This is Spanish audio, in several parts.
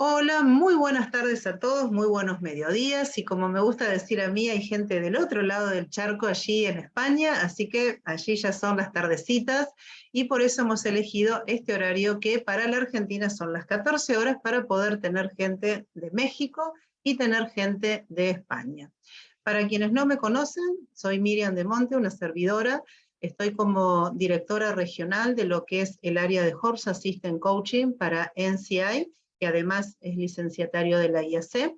Hola, muy buenas tardes a todos, muy buenos mediodías y como me gusta decir a mí, hay gente del otro lado del charco allí en España, así que allí ya son las tardecitas y por eso hemos elegido este horario que para la Argentina son las 14 horas para poder tener gente de México y tener gente de España. Para quienes no me conocen, soy Miriam de Monte, una servidora. Estoy como directora regional de lo que es el área de Horse Assistant Coaching para NCI, que además es licenciatario de la IAC.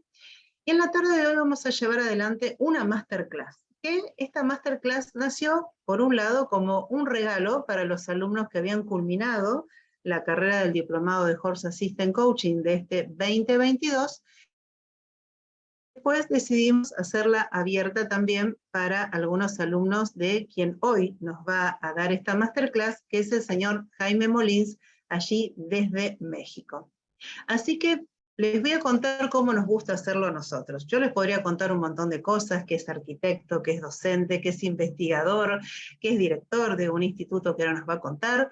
Y en la tarde de hoy vamos a llevar adelante una masterclass, que esta masterclass nació, por un lado, como un regalo para los alumnos que habían culminado la carrera del diplomado de Horse Assistant Coaching de este 2022. Después decidimos hacerla abierta también para algunos alumnos de quien hoy nos va a dar esta masterclass, que es el señor Jaime Molins, allí desde México. Así que les voy a contar cómo nos gusta hacerlo a nosotros. Yo les podría contar un montón de cosas, que es arquitecto, que es docente, que es investigador, que es director de un instituto que ahora nos va a contar,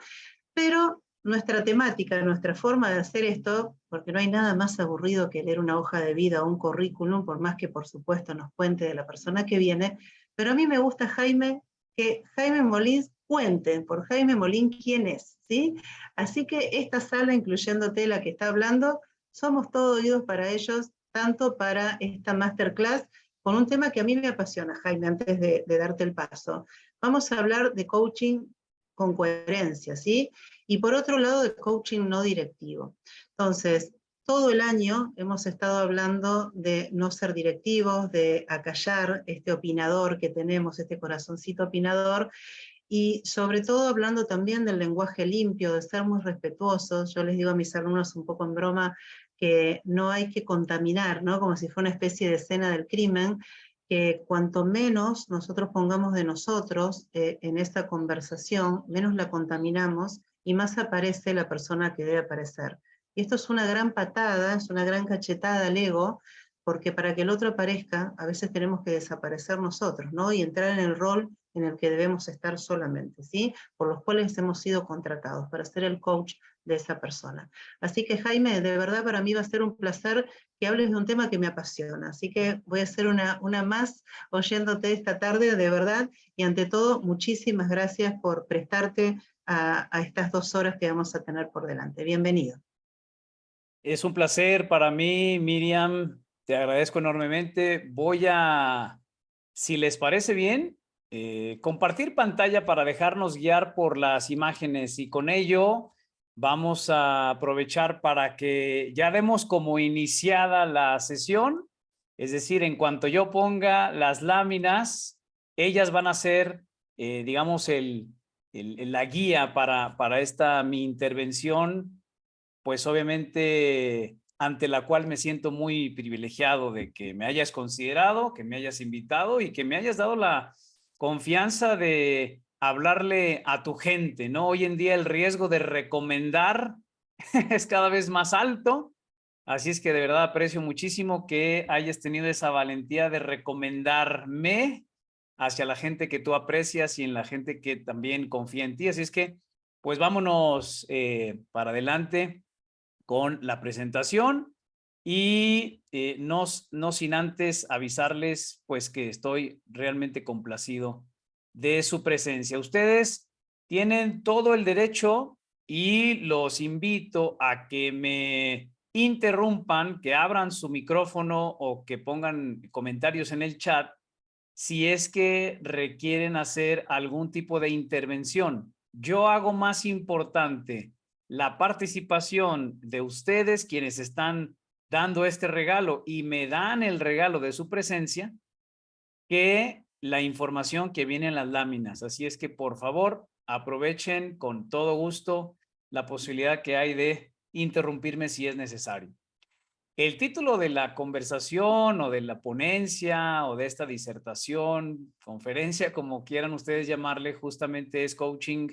pero nuestra temática, nuestra forma de hacer esto, porque no hay nada más aburrido que leer una hoja de vida o un currículum, por más que por supuesto nos cuente de la persona que viene, pero a mí me gusta Jaime, que Jaime Molins cuente por Jaime Molín quién es, ¿sí? Así que esta sala, incluyéndote la que está hablando, somos todo oídos para ellos, tanto para esta masterclass, con un tema que a mí me apasiona, Jaime, antes de darte el paso. Vamos a hablar de coaching con coherencia, ¿sí? Y por otro lado, de coaching no directivo. Entonces, todo el año hemos estado hablando de no ser directivos, de acallar este opinador que tenemos, este corazoncito opinador, y sobre todo hablando también del lenguaje limpio, de ser muy respetuosos. Yo les digo a mis alumnos un poco en broma que no hay que contaminar, ¿no? Como si fuera una especie de escena del crimen, que cuanto menos nosotros pongamos de nosotros en esta conversación, menos la contaminamos y más aparece la persona que debe aparecer. Y esto es una gran patada, es una gran cachetada al ego, porque para que el otro aparezca, a veces tenemos que desaparecer nosotros, ¿no? Y entrar en el rol en el que debemos estar solamente, ¿sí? Por los cuales hemos sido contratados para ser el coach de esa persona. Así que Jaime, de verdad para mí va a ser un placer que hables de un tema que me apasiona. Así que voy a hacer una más oyéndote esta tarde, de verdad, y ante todo, muchísimas gracias por prestarte a estas 2 horas que vamos a tener por delante. Bienvenido. Es un placer para mí, Miriam. Te agradezco enormemente. Voy a, si les parece bien, compartir pantalla para dejarnos guiar por las imágenes y con ello vamos a aprovechar para que ya demos como iniciada la sesión. Es decir, en cuanto yo ponga las láminas, ellas van a ser, digamos, la guía para esta mi intervención, pues obviamente ante la cual me siento muy privilegiado de que me hayas considerado, que me hayas invitado y que me hayas dado la confianza de hablarle a tu gente, ¿no? Hoy en día el riesgo de recomendar es cada vez más alto, así es que de verdad aprecio muchísimo que hayas tenido esa valentía de recomendarme hacia la gente que tú aprecias y en la gente que también confía en ti, así es que pues vámonos para adelante con la presentación y no sin antes avisarles pues que estoy realmente complacido de su presencia. Ustedes tienen todo el derecho y los invito a que me interrumpan, que abran su micrófono o que pongan comentarios en el chat si es que requieren hacer algún tipo de intervención. Yo hago más importante la participación de ustedes, quienes están dando este regalo y me dan el regalo de su presencia, que la información que viene en las láminas. Así es que, por favor, aprovechen con todo gusto la posibilidad que hay de interrumpirme si es necesario. El título de la conversación o de la ponencia o de esta disertación, conferencia, como quieran ustedes llamarle, justamente es coaching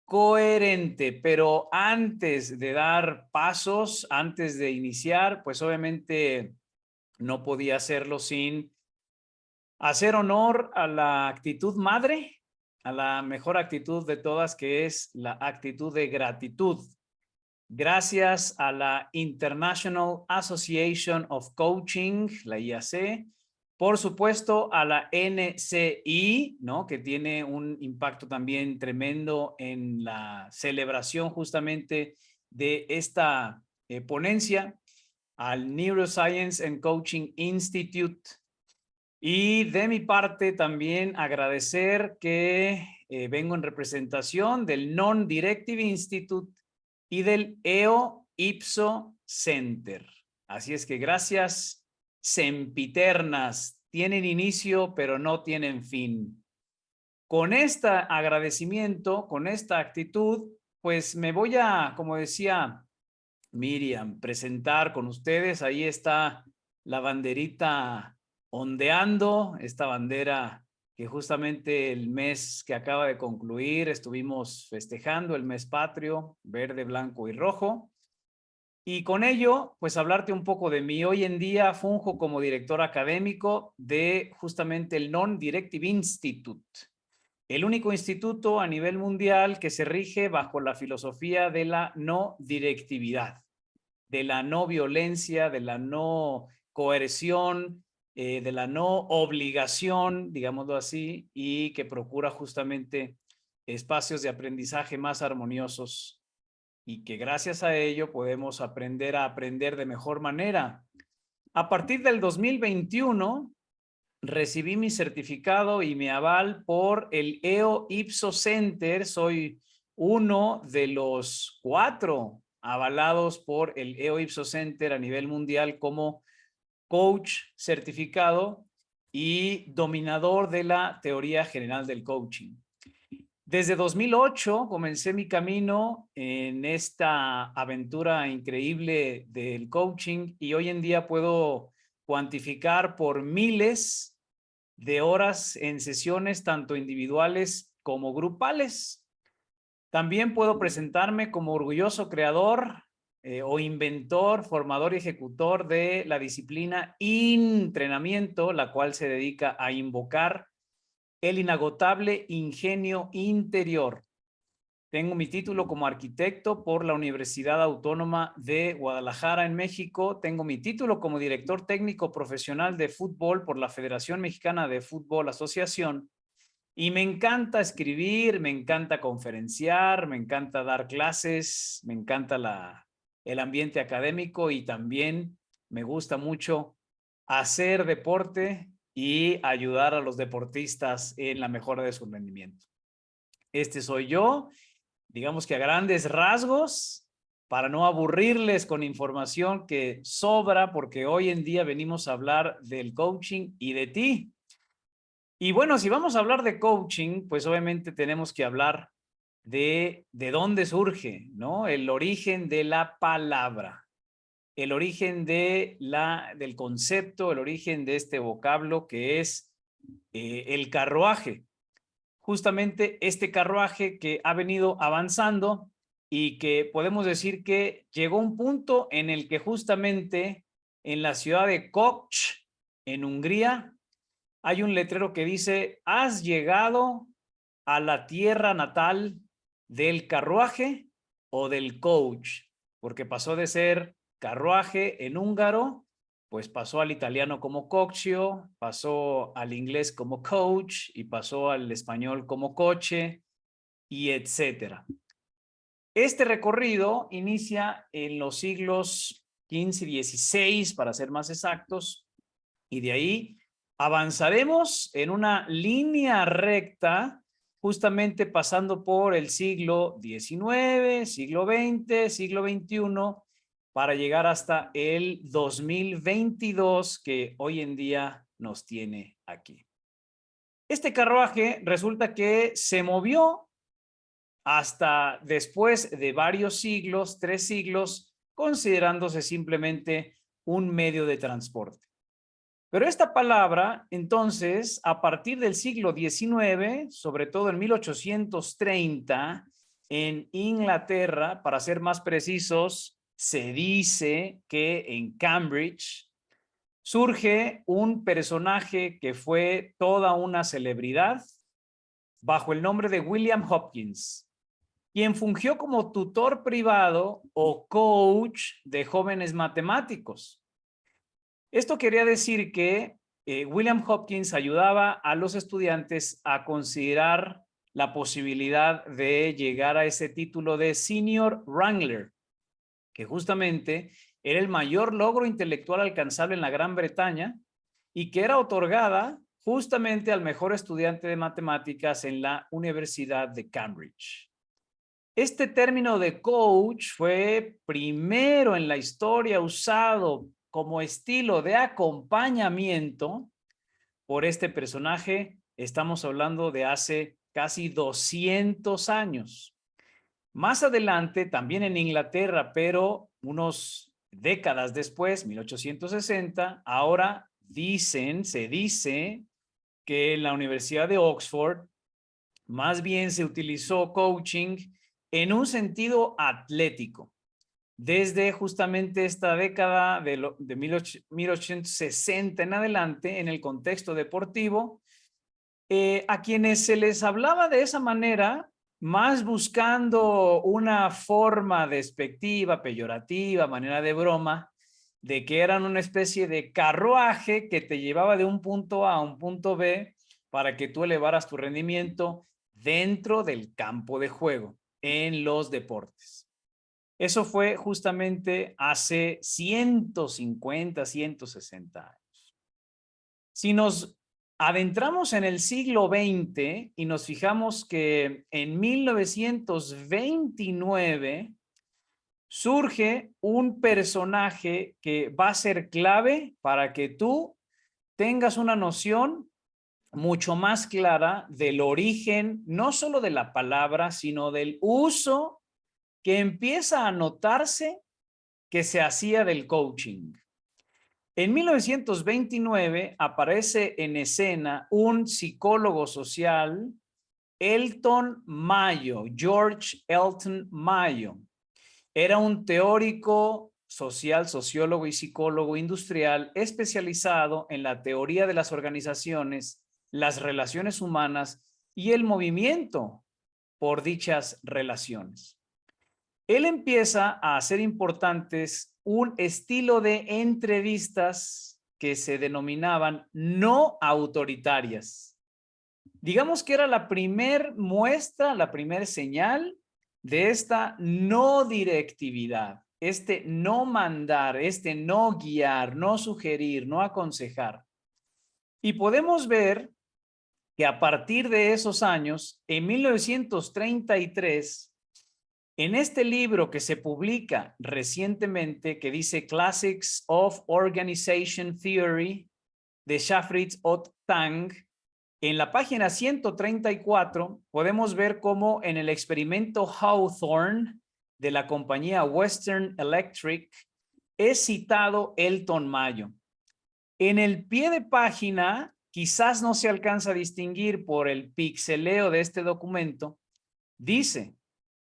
coherente, pero antes de dar pasos, antes de iniciar, pues obviamente no podía hacerlo sin hacer honor a la actitud madre, a la mejor actitud de todas, que es la actitud de gratitud. gracias a la International Association of Coaching, la IAC, por supuesto a la NCI, ¿no? Que tiene un impacto también tremendo en la celebración justamente de esta ponencia, al Neuroscience and Coaching Institute. Y de mi parte también agradecer que vengo en representación del Non-Directive Institute y del EO Ipso Center. Así es que gracias, sempiternas. Tienen inicio, pero no tienen fin. Con este agradecimiento, con esta actitud, pues me voy a, como decía Miriam, presentar con ustedes. Ahí está la banderita ondeando, esta bandera que justamente el mes que acaba de concluir estuvimos festejando, el mes patrio, verde, blanco y rojo. Y con ello, pues hablarte un poco de mí. Hoy en día funjo como director académico de justamente el Non-Directive Institute, el único instituto a nivel mundial que se rige bajo la filosofía de la no directividad, de la no violencia, de la no coerción, de la no obligación, digámoslo así, y que procura justamente espacios de aprendizaje más armoniosos y que gracias a ello podemos aprender a aprender de mejor manera. A partir del 2021, recibí mi certificado y mi aval por el EO Ipso Center. Soy uno de los 4 avalados por el EO Ipso Center a nivel mundial como coach certificado y dominador de la teoría general del coaching. Desde 2008 comencé mi camino en esta aventura increíble del coaching y hoy en día puedo cuantificar por miles de horas en sesiones tanto individuales como grupales. También puedo presentarme como orgulloso creador o inventor, formador y ejecutor de la disciplina entrenamiento, la cual se dedica a invocar el inagotable ingenio interior. Tengo mi título como arquitecto por la Universidad Autónoma de Guadalajara en México. Tengo mi título como director técnico profesional de fútbol por la Federación Mexicana de Fútbol Asociación. Y me encanta escribir, me encanta conferenciar, me encanta dar clases, me encanta el ambiente académico y también me gusta mucho hacer deporte y ayudar a los deportistas en la mejora de su rendimiento. Este soy yo, digamos que a grandes rasgos, para no aburrirles con información que sobra, porque hoy en día venimos a hablar del coaching y de ti. Y bueno, si vamos a hablar de coaching, pues obviamente tenemos que hablar de dónde surge, ¿no? El origen de la palabra, el origen del concepto, el origen de este vocablo que es el carruaje. Justamente este carruaje que ha venido avanzando y que podemos decir que llegó a un punto en el que justamente en la ciudad de Koch, en Hungría, hay un letrero que dice: has llegado a la tierra natal del carruaje o del coach, porque pasó de ser carruaje en húngaro, pues pasó al italiano como coxio, pasó al inglés como coach y pasó al español como coche y etcétera. Este recorrido inicia en los siglos XV y XVI, para ser más exactos, y de ahí avanzaremos en una línea recta, justamente pasando por el siglo XIX, siglo XX, siglo XXI, para llegar hasta el 2022, que hoy en día nos tiene aquí. Este carruaje resulta que se movió hasta después de varios siglos, 3 siglos, considerándose simplemente un medio de transporte. Pero esta palabra, entonces, a partir del siglo XIX, sobre todo en 1830, en Inglaterra, para ser más precisos, se dice que en Cambridge surge un personaje que fue toda una celebridad bajo el nombre de William Hopkins. quien fungió como tutor privado o coach de jóvenes matemáticos. Esto quería decir que William Hopkins ayudaba a los estudiantes a considerar la posibilidad de llegar a ese título de Senior Wrangler, que justamente era el mayor logro intelectual alcanzable en la Gran Bretaña y que era otorgada justamente al mejor estudiante de matemáticas en la Universidad de Cambridge. Este término de coach fue primero en la historia usado como estilo de acompañamiento por este personaje. Estamos hablando de hace casi 200 años. Más adelante, también en Inglaterra, pero unos décadas después, 1860, ahora se dice que en la Universidad de Oxford más bien se utilizó coaching en un sentido atlético. Desde justamente esta década de 1860 en adelante, en el contexto deportivo, a quienes se les hablaba de esa manera, más buscando una forma despectiva, peyorativa, manera de broma, de que eran una especie de carruaje que te llevaba de un punto A a un punto B para que tú elevaras tu rendimiento dentro del campo de juego en los deportes. Eso fue justamente hace 150, 160 años. Si nos adentramos en el siglo XX y nos fijamos que en 1929 surge un personaje que va a ser clave para que tú tengas una noción mucho más clara del origen, no solo de la palabra, sino del uso que empieza a notarse que se hacía del coaching. En 1929 aparece en escena un psicólogo social, Elton Mayo, George Elton Mayo. Era un teórico social, sociólogo y psicólogo industrial especializado en la teoría de las organizaciones, las relaciones humanas y el movimiento por dichas relaciones. Él empieza a hacer importantes un estilo de entrevistas que se denominaban no autoritarias. Digamos que era la primer muestra, la primer señal de esta no directividad, este no mandar, este no guiar, no sugerir, no aconsejar. Y podemos ver que a partir de esos años, en 1933, en este libro que se publica recientemente, que dice Classics of Organization Theory, de Shafritz Ot Tang, en la página 134 podemos ver cómo en el experimento Hawthorne de la compañía Western Electric es citado Elton Mayo. En el pie de página, quizás no se alcanza a distinguir por el pixeleo de este documento, dice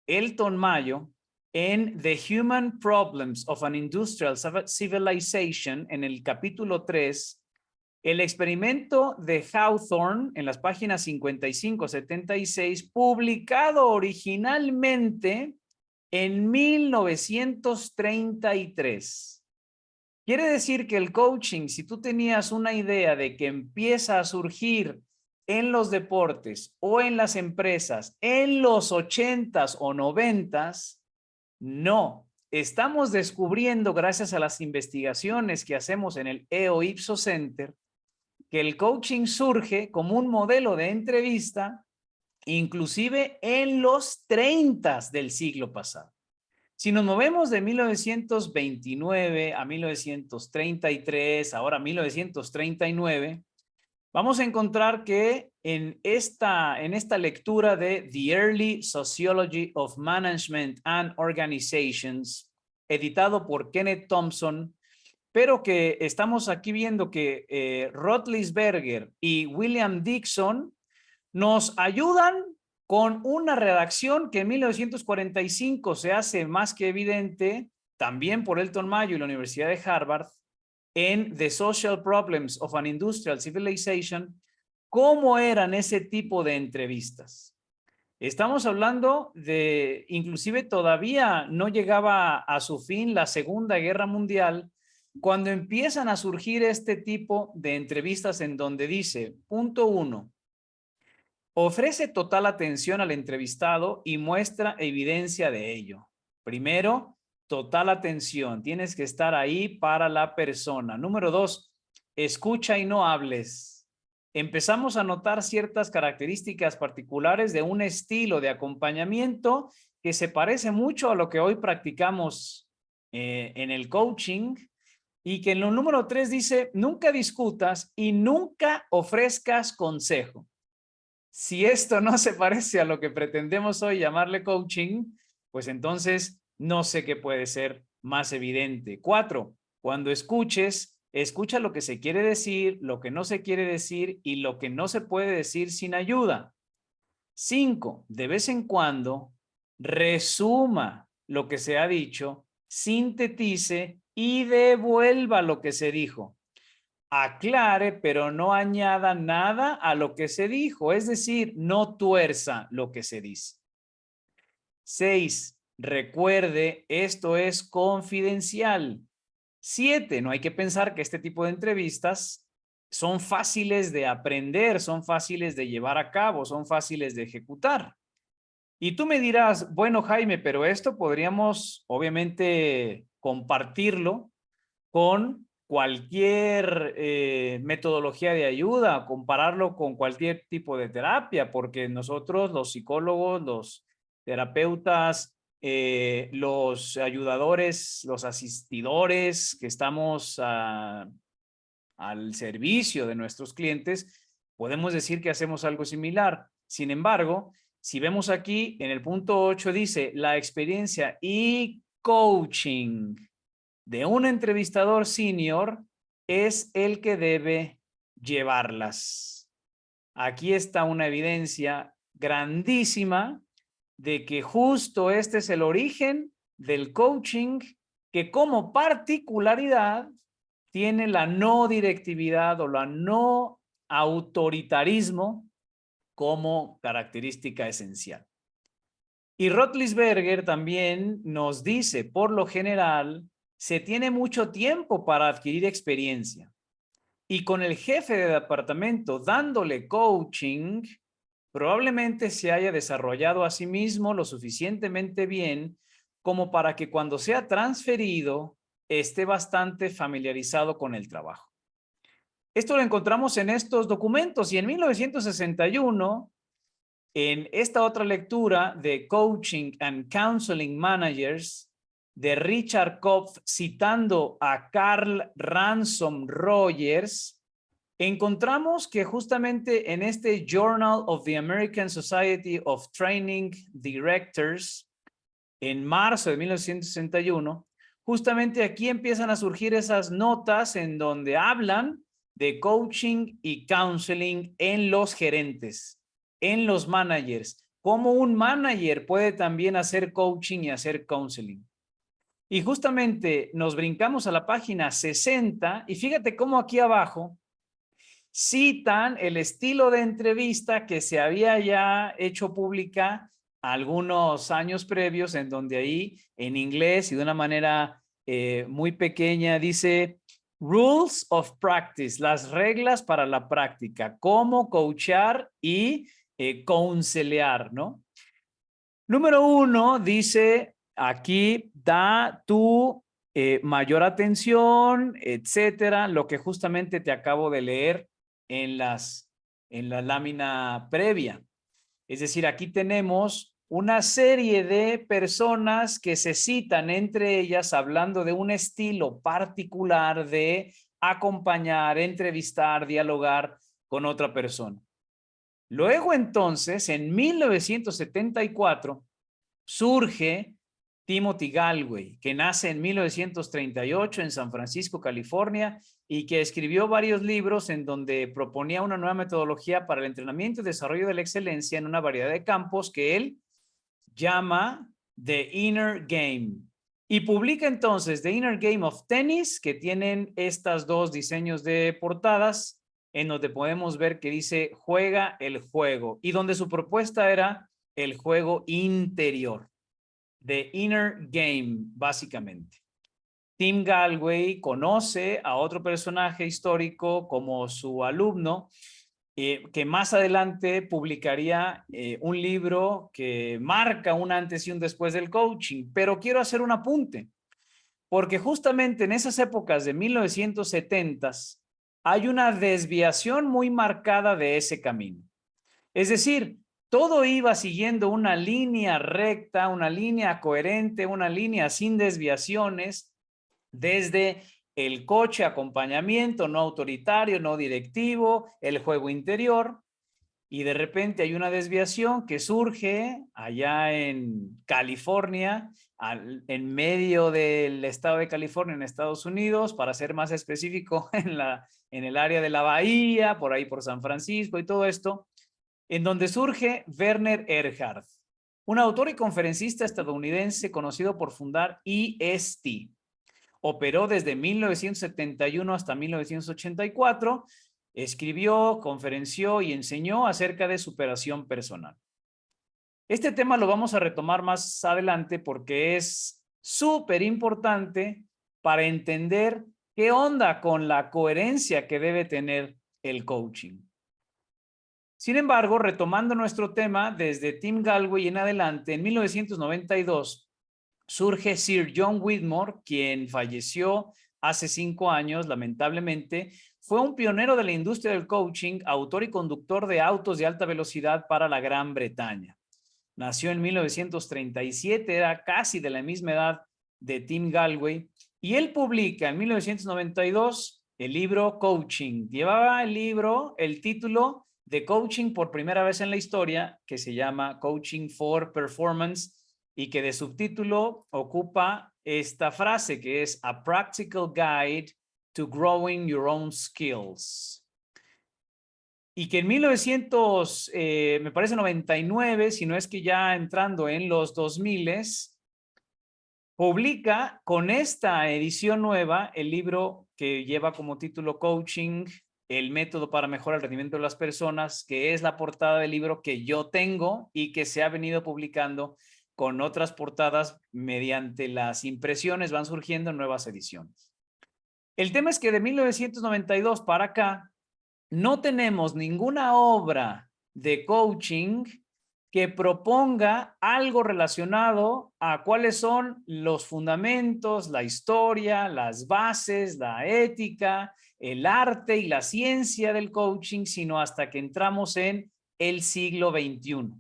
Elton Mayo en The Human Problems of an Industrial Civilization, en el capítulo 3, el experimento de Hawthorne en las páginas 55-76, publicado originalmente en 1933. Quiere decir que el coaching, si tú tenías una idea de que empieza a surgir en los deportes o en las empresas en los 80s o 90s, no. Estamos descubriendo, gracias a las investigaciones que hacemos en el EO Ipsos Center, que el coaching surge como un modelo de entrevista, inclusive en los 30s del siglo pasado. Si nos movemos de 1929 a 1933, ahora 1939, vamos a encontrar que en esta lectura de The Early Sociology of Management and Organizations, editado por Kenneth Thompson, pero que estamos aquí viendo que Roethlisberger y William Dixon nos ayudan con una redacción que en 1945 se hace más que evidente, también por Elton Mayo y la Universidad de Harvard, en The Social Problems of an Industrial Civilization, cómo eran ese tipo de entrevistas. Estamos hablando de, inclusive todavía no llegaba a su fin la Segunda Guerra Mundial, cuando empiezan a surgir este tipo de entrevistas en donde dice, punto 1, ofrece total atención al entrevistado y muestra evidencia de ello. Primero, total atención. Tienes que estar ahí para la persona. Número 2, escucha y no hables. Empezamos a notar ciertas características particulares de un estilo de acompañamiento que se parece mucho a lo que hoy practicamos en el coaching, y que en lo número 3 dice, nunca discutas y nunca ofrezcas consejo. Si esto no se parece a lo que pretendemos hoy llamarle coaching, pues entonces no sé qué puede ser más evidente. 4, cuando escuches, escucha lo que se quiere decir, lo que no se quiere decir y lo que no se puede decir sin ayuda. 5, de vez en cuando, resuma lo que se ha dicho, sintetice y devuelva lo que se dijo. Aclare, pero no añada nada a lo que se dijo, es decir, no tuerza lo que se dice. 6, recuerde, esto es confidencial. 7, no hay que pensar que este tipo de entrevistas son fáciles de aprender, son fáciles de llevar a cabo, son fáciles de ejecutar. Y tú me dirás, bueno, Jaime, pero esto podríamos obviamente compartirlo con cualquier metodología de ayuda, compararlo con cualquier tipo de terapia, porque nosotros, los psicólogos, los terapeutas, los ayudadores, los asistidores que estamos al servicio de nuestros clientes, podemos decir que hacemos algo similar. Sin embargo, si vemos aquí en el punto 8 dice la experiencia y coaching de un entrevistador senior es el que debe llevarlas. Aquí está una evidencia grandísima de que justo este es el origen del coaching, que como particularidad tiene la no directividad o la no autoritarismo como característica esencial. Y Roethlisberger también nos dice, por lo general, se tiene mucho tiempo para adquirir experiencia. Y con el jefe de departamento dándole coaching, probablemente se haya desarrollado a sí mismo lo suficientemente bien como para que cuando sea transferido esté bastante familiarizado con el trabajo. Esto lo encontramos en estos documentos y en 1961, en esta otra lectura de Coaching and Counseling Managers de Richard Kopf, citando a Carl Ransom Rogers, encontramos que justamente en este Journal of the American Society of Training Directors, en marzo de 1961, justamente aquí empiezan a surgir esas notas en donde hablan de coaching y counseling en los gerentes, en los managers, cómo un manager puede también hacer coaching y hacer counseling. Y justamente nos brincamos a la página 60 y fíjate cómo aquí abajo citan el estilo de entrevista que se había ya hecho pública algunos años previos, en donde ahí en inglés y de una manera muy pequeña dice Rules of Practice, las reglas para la práctica, cómo coachar y counselear, ¿no? Número 1 dice aquí da tu mayor atención, etcétera, lo que justamente te acabo de leer en la lámina previa. Es decir, aquí tenemos una serie de personas que se citan entre ellas hablando de un estilo particular de acompañar, entrevistar, dialogar con otra persona. Luego entonces, en 1974, surge Timothy Galway, que nace en 1938 en San Francisco, California, y que escribió varios libros en donde proponía una nueva metodología para el entrenamiento y desarrollo de la excelencia en una variedad de campos que él llama The Inner Game. Y publica entonces The Inner Game of Tennis, que tienen estos dos diseños de portadas, en donde podemos ver que dice juega el juego, y donde su propuesta era el juego interior, the inner game, básicamente. Tim Gallwey conoce a otro personaje histórico como su alumno, que más adelante publicaría un libro que marca un antes y un después del coaching. Pero quiero hacer un apunte, porque justamente en esas épocas de 1970s hay una desviación muy marcada de ese camino. Es decir, todo iba siguiendo una línea recta, una línea coherente, una línea sin desviaciones, desde el coche, acompañamiento no autoritario, no directivo, el juego interior, y de repente hay una desviación que surge allá en California, en medio del estado de California, en Estados Unidos, para ser más específico, en el área de la Bahía, por ahí por San Francisco y todo esto, en donde surge Werner Erhard, un autor y conferencista estadounidense conocido por fundar EST. Operó desde 1971 hasta 1984, escribió, conferenció y enseñó acerca de superación personal. Este tema lo vamos a retomar más adelante porque es súper importante para entender qué onda con la coherencia que debe tener el coaching. Sin embargo, retomando nuestro tema, desde Tim Gallwey en adelante, en 1992, surge Sir John Whitmore, quien falleció hace 5 años, lamentablemente. Fue un pionero de la industria del coaching, autor y conductor de autos de alta velocidad para la Gran Bretaña. Nació en 1937, era casi de la misma edad de Tim Gallwey, y él publica en 1992 el libro Coaching. Llevaba el título de Coaching por primera vez en la historia, que se llama Coaching for Performance, y que de subtítulo ocupa esta frase que es A Practical Guide to Growing Your Own Skills. Y que en 1900, me parece 99, si no es que ya entrando en los 2000, publica con esta edición nueva el libro que lleva como título Coaching, el método para mejorar el rendimiento de las personas, que es la portada del libro que yo tengo y que se ha venido publicando con otras portadas mediante las impresiones, van surgiendo nuevas ediciones. El tema es que de 1992 para acá no tenemos ninguna obra de coaching que proponga algo relacionado a cuáles son los fundamentos, la historia, las bases, la ética, el arte y la ciencia del coaching, sino hasta que entramos en el siglo XXI.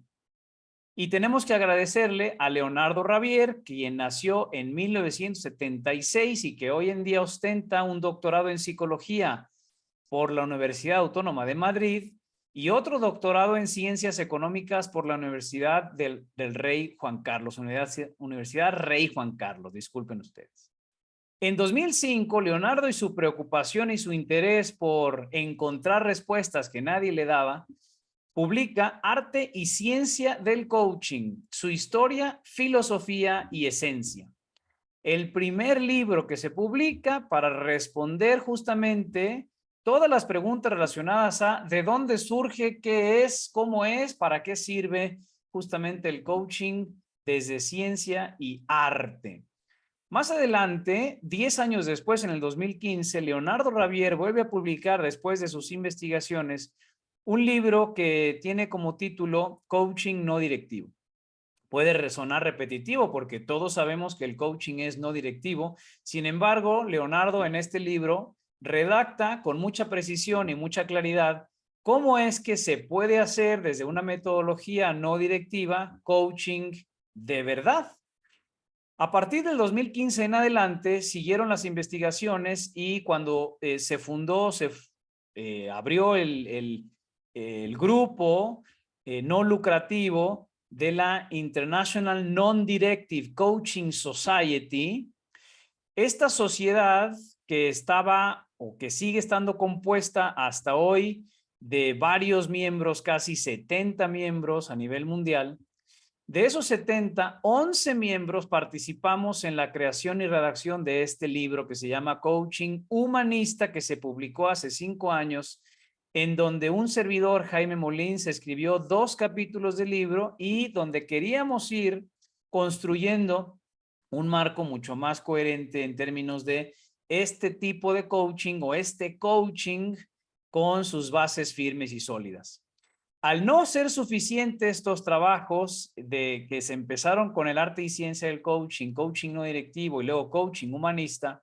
Y tenemos que agradecerle a Leonardo Ravier, quien nació en 1976 y que hoy en día ostenta un doctorado en psicología por la Universidad Autónoma de Madrid y otro doctorado en ciencias económicas por la Universidad del Rey Juan Carlos, Universidad Rey Juan Carlos, disculpen ustedes. En 2005, Leonardo y su preocupación y su interés por encontrar respuestas que nadie le daba, publica Arte y Ciencia del Coaching, su historia, filosofía y esencia. El primer libro que se publica para responder justamente todas las preguntas relacionadas a de dónde surge, qué es, cómo es, para qué sirve justamente el coaching desde ciencia y arte. Más adelante, 10 años después, en el 2015, Leonardo Ravier vuelve a publicar, después de sus investigaciones, un libro que tiene como título Coaching no directivo. Puede resonar repetitivo porque todos sabemos que el coaching es no directivo. Sin embargo, Leonardo en este libro redacta con mucha precisión y mucha claridad cómo es que se puede hacer desde una metodología no directiva coaching de verdad. A partir del 2015 en adelante siguieron las investigaciones y cuando se fundó, se abrió el grupo no lucrativo de la International Non-Directive Coaching Society. Esta sociedad que estaba o que sigue estando compuesta hasta hoy de varios miembros, casi 70 miembros a nivel mundial. De esos 70, 11 miembros participamos en la creación y redacción de este libro que se llama Coaching Humanista, que se publicó hace 5 años en donde un servidor, Jaime Molins, escribió 2 capítulos del libro y donde queríamos ir construyendo un marco mucho más coherente en términos de este tipo de coaching o este coaching con sus bases firmes y sólidas. Al no ser suficientes estos trabajos de que se empezaron con el arte y ciencia del coaching, coaching no directivo y luego coaching humanista,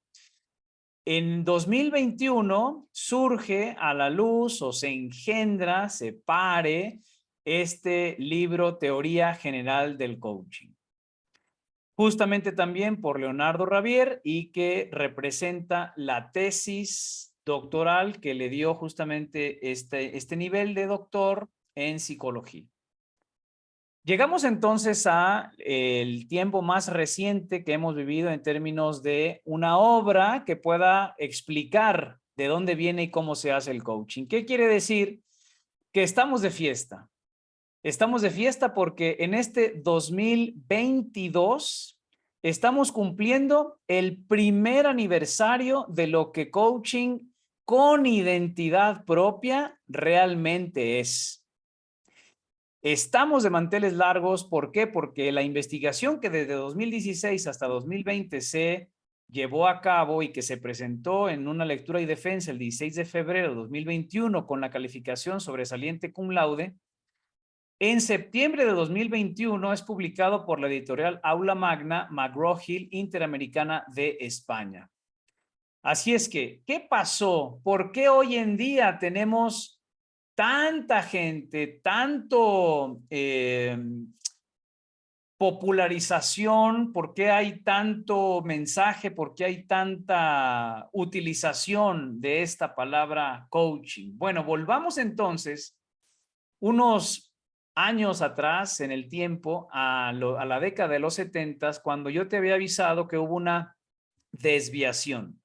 en 2021 surge a la luz o se engendra, se pare este libro Teoría General del Coaching. Justamente también por Leonardo Ravier y que representa la tesis doctoral que le dio justamente este nivel de doctor en psicología. Llegamos entonces a el tiempo más reciente que hemos vivido en términos de una obra que pueda explicar de dónde viene y cómo se hace el coaching. ¿Qué quiere decir? Que estamos de fiesta. Estamos de fiesta porque en este 2022 estamos cumpliendo el primer aniversario de lo que coaching con identidad propia realmente es. Estamos de manteles largos, ¿por qué? Porque la investigación que desde 2016 hasta 2020 se llevó a cabo y que se presentó en una lectura y defensa el 16 de febrero de 2021 con la calificación sobresaliente cum laude, en septiembre de 2021 es publicado por la editorial Aula Magna McGraw-Hill Interamericana de España. Así es que, ¿qué pasó? ¿Por qué hoy en día tenemos tanta gente, tanto popularización? ¿Por qué hay tanto mensaje? ¿Por qué hay tanta utilización de esta palabra coaching? Bueno, volvamos entonces unos años atrás en el tiempo, a la década de los 70, cuando yo te había avisado que hubo una desviación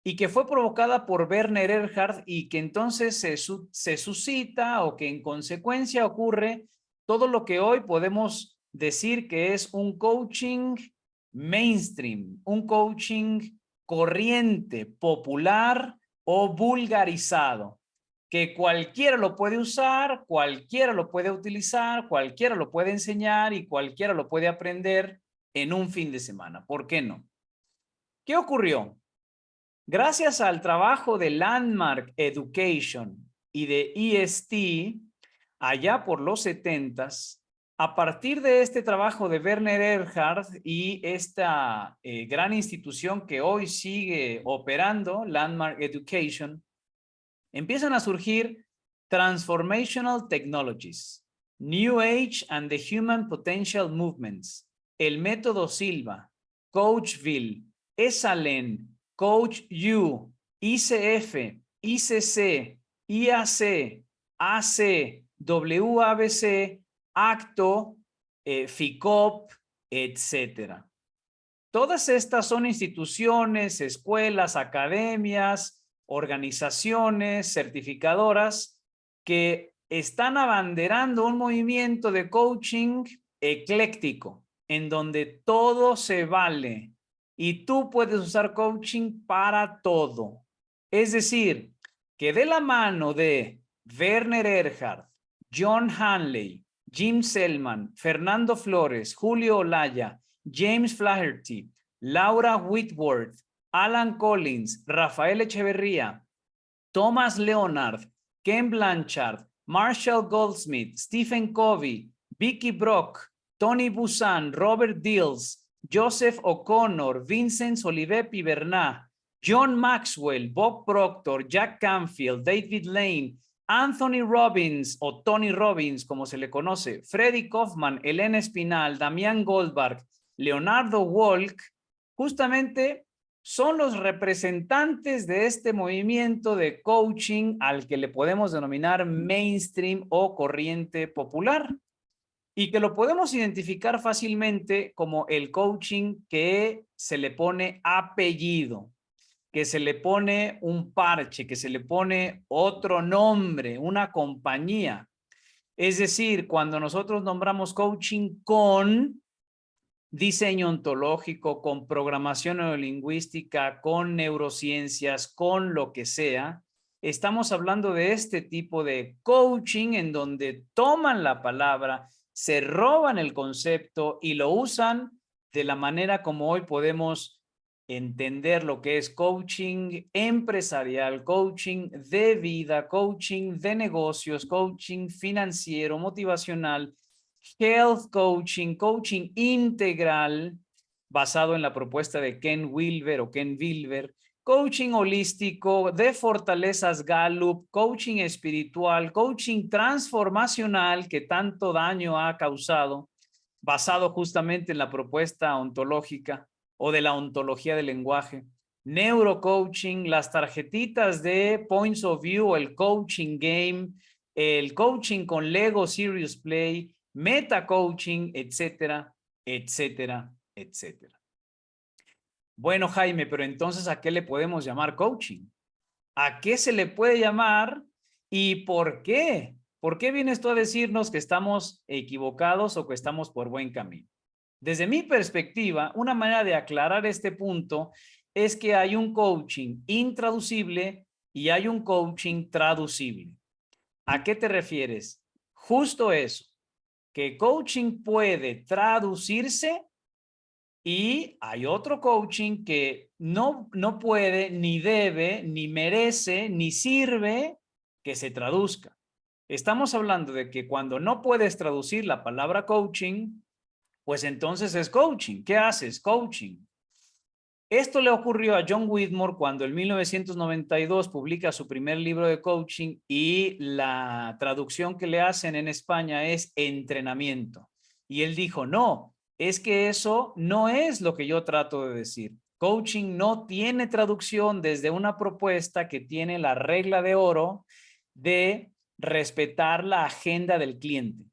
y que fue provocada por Werner Erhard y que entonces se suscita o que en consecuencia ocurre todo lo que hoy podemos decir que es un coaching mainstream, un coaching corriente, popular o vulgarizado, que cualquiera lo puede usar, cualquiera lo puede utilizar, cualquiera lo puede enseñar y cualquiera lo puede aprender en un fin de semana. ¿Por qué no? ¿Qué ocurrió? Gracias al trabajo de Landmark Education y de EST, allá por los 70s, a partir de este trabajo de Werner Erhard y esta gran institución que hoy sigue operando, Landmark Education, empiezan a surgir Transformational Technologies, New Age and the Human Potential Movements, el método Silva, Coachville, Esalen, Coach U, ICF, ICC, IAC, AC, WABC, ACTO, FICOP, etcétera. Todas estas son instituciones, escuelas, academias, organizaciones certificadoras que están abanderando un movimiento de coaching ecléctico, en donde todo se vale y tú puedes usar coaching para todo. Es decir, que de la mano de Werner Erhard, John Hanley, Jim Selman, Fernando Flores, Julio Olaya, James Flaherty, Laura Whitworth, Alan Collins, Rafael Echeverría, Thomas Leonard, Ken Blanchard, Marshall Goldsmith, Stephen Covey, Vicky Brock, Tony Buzan, Robert Dills, Joseph O'Connor, Vincent Olivet Pibernat, John Maxwell, Bob Proctor, Jack Canfield, David Lane, Anthony Robbins o Tony Robbins, como se le conoce, Freddy Kaufman, Elena Espinal, Damián Goldberg, Leonardo Walk, justamente son los representantes de este movimiento de coaching al que le podemos denominar mainstream o corriente popular y que lo podemos identificar fácilmente como el coaching que se le pone apellido, que se le pone un parche, que se le pone otro nombre, una compañía. Es decir, cuando nosotros nombramos coaching con diseño ontológico, con programación neurolingüística, con neurociencias, con lo que sea, estamos hablando de este tipo de coaching en donde toman la palabra, se roban el concepto y lo usan de la manera como hoy podemos entender lo que es coaching empresarial, coaching de vida, coaching de negocios, coaching financiero, motivacional, health coaching, coaching integral, basado en la propuesta de Ken Wilber, coaching holístico, de fortalezas Gallup, coaching espiritual, coaching transformacional que tanto daño ha causado, basado justamente en la propuesta ontológica o de la ontología del lenguaje, neurocoaching, las tarjetitas de Points of View, el coaching game, el coaching con Lego Serious Play, meta coaching, etcétera, etcétera, etcétera. Bueno, Jaime, pero entonces, ¿a qué le podemos llamar coaching? ¿A qué se le puede llamar y por qué? ¿Por qué vienes tú a decirnos que estamos equivocados o que estamos por buen camino? Desde mi perspectiva, una manera de aclarar este punto es que hay un coaching intraducible y hay un coaching traducible. ¿A qué te refieres? Justo eso, que coaching puede traducirse y hay otro coaching que no puede, ni debe, ni merece, ni sirve que se traduzca. Estamos hablando de que cuando no puedes traducir la palabra coaching, pues entonces es coaching. ¿Qué haces? Coaching. Esto le ocurrió a John Whitmore cuando en 1992 publica su primer libro de coaching y la traducción que le hacen en España es entrenamiento. Y él dijo, no, es que eso no es lo que yo trato de decir. Coaching no tiene traducción desde una propuesta que tiene la regla de oro de respetar la agenda del cliente.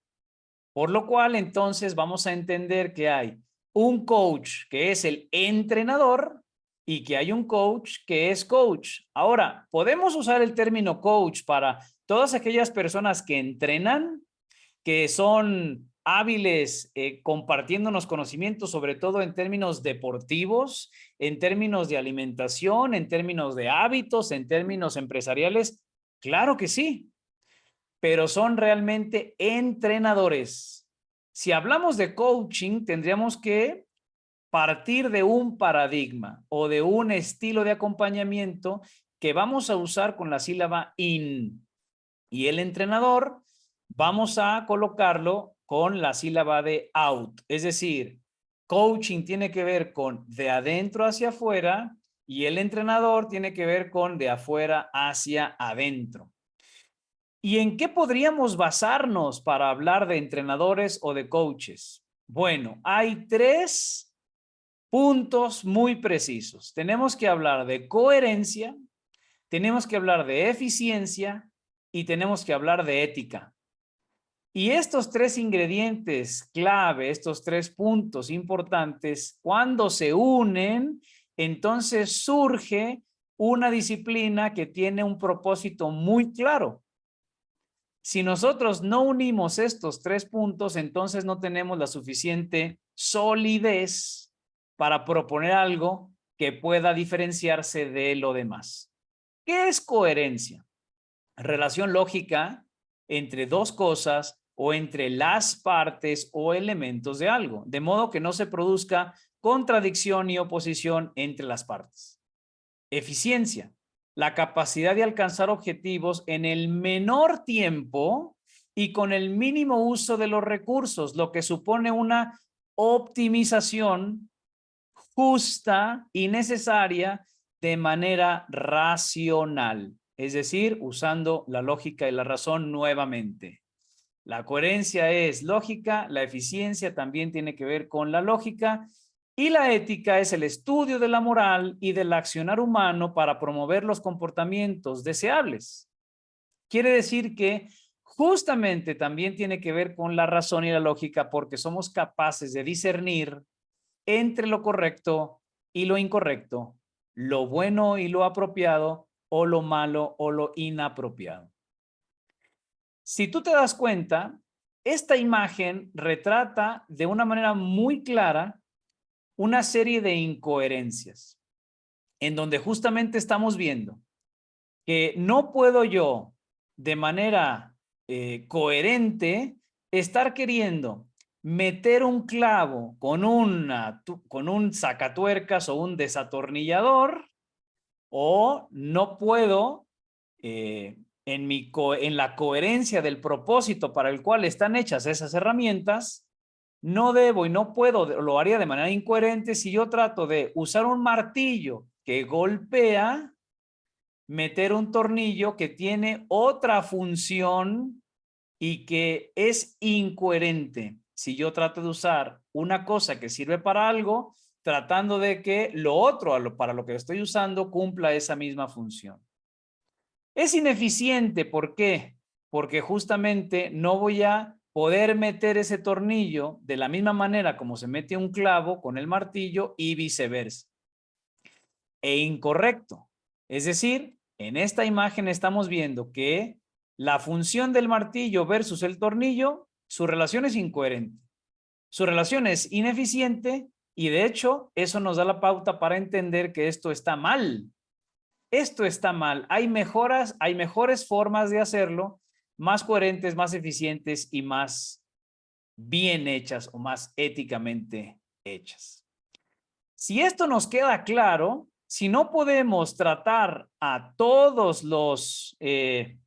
Por lo cual, entonces, vamos a entender que hay un coach que es el entrenador y que hay un coach que es coach. Ahora, podemos usar el término coach para todas aquellas personas que entrenan, que son hábiles compartiéndonos conocimientos, sobre todo en términos deportivos, en términos de alimentación, en términos de hábitos, en términos empresariales. Claro que sí, pero son realmente entrenadores. Si hablamos de coaching, tendríamos que partir de un paradigma o de un estilo de acompañamiento que vamos a usar con la sílaba in. Y el entrenador vamos a colocarlo con la sílaba de out. Es decir, coaching tiene que ver con de adentro hacia afuera y el entrenador tiene que ver con de afuera hacia adentro. ¿Y en qué podríamos basarnos para hablar de entrenadores o de coaches? Bueno, hay 3 puntos muy precisos. Tenemos que hablar de coherencia, tenemos que hablar de eficiencia y tenemos que hablar de ética. Y estos 3 ingredientes clave, estos 3 puntos importantes, cuando se unen, entonces surge una disciplina que tiene un propósito muy claro. Si nosotros no unimos estos 3 puntos, entonces no tenemos la suficiente solidez para proponer algo que pueda diferenciarse de lo demás. ¿Qué es coherencia? Relación lógica entre 2 cosas o entre las partes o elementos de algo, de modo que no se produzca contradicción ni oposición entre las partes. Eficiencia, la capacidad de alcanzar objetivos en el menor tiempo y con el mínimo uso de los recursos, lo que supone una optimización justa y necesaria de manera racional, es decir, usando la lógica y la razón nuevamente. La coherencia es lógica, la eficiencia también tiene que ver con la lógica y la ética es el estudio de la moral y del accionar humano para promover los comportamientos deseables. Quiere decir que justamente también tiene que ver con la razón y la lógica porque somos capaces de discernir entre lo correcto y lo incorrecto, lo bueno y lo apropiado o lo malo o lo inapropiado. Si tú te das cuenta, esta imagen retrata de una manera muy clara una serie de incoherencias en donde justamente estamos viendo que no puedo yo de manera coherente estar queriendo meter un clavo con un sacatuercas o un desatornillador, o no puedo en la coherencia del propósito para el cual están hechas esas herramientas, no debo y no puedo, lo haría de manera incoherente si yo trato de usar un martillo que golpea, meter un tornillo que tiene otra función y que es incoherente. Si yo trato de usar una cosa que sirve para algo, tratando de que lo otro para lo que estoy usando cumpla esa misma función. Es ineficiente, ¿por qué? Porque justamente no voy a poder meter ese tornillo de la misma manera como se mete un clavo con el martillo y viceversa. E incorrecto. Es decir, en esta imagen estamos viendo que la función del martillo versus el tornillo, su relación es incoherente. Su relación es ineficiente y de hecho eso nos da la pauta para entender que esto está mal. Esto está mal. Hay mejores formas de hacerlo, más coherentes, más eficientes y más bien hechas o más éticamente hechas. Si esto nos queda claro, si no podemos tratar a todos los, no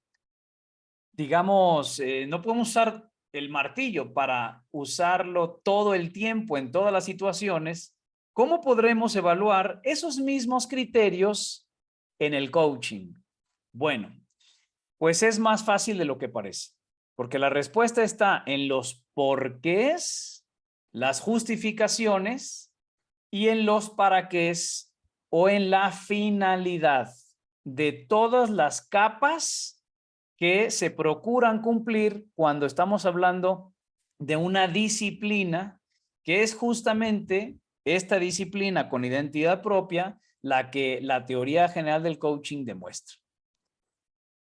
podemos usar el martillo para usarlo todo el tiempo en todas las situaciones, ¿cómo podremos evaluar esos mismos criterios en el coaching? Bueno, pues es más fácil de lo que parece, porque la respuesta está en los porqués, las justificaciones y en los para qués o en la finalidad de todas las capas que se procuran cumplir cuando estamos hablando de una disciplina que es justamente esta disciplina con identidad propia la que la teoría general del coaching demuestra.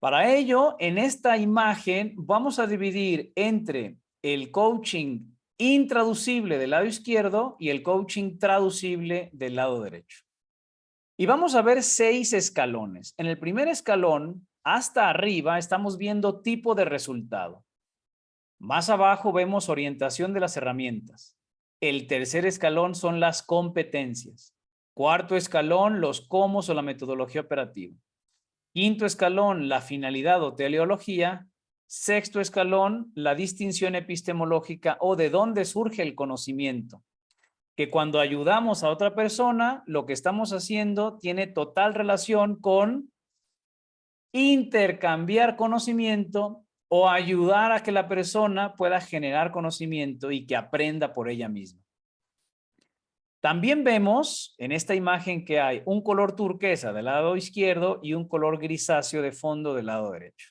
Para ello, en esta imagen vamos a dividir entre el coaching intraducible del lado izquierdo y el coaching traducible del lado derecho. Y vamos a ver 6 escalones. En el primer escalón, hasta arriba, estamos viendo tipo de resultado. Más abajo vemos orientación de las herramientas. El tercer escalón son las competencias. Cuarto escalón, los cómo o la metodología operativa. Quinto escalón, la finalidad o teleología. Sexto escalón, la distinción epistemológica o de dónde surge el conocimiento. Que cuando ayudamos a otra persona, lo que estamos haciendo tiene total relación con intercambiar conocimiento o ayudar a que la persona pueda generar conocimiento y que aprenda por ella misma. También vemos en esta imagen que hay un color turquesa del lado izquierdo y un color grisáceo de fondo del lado derecho.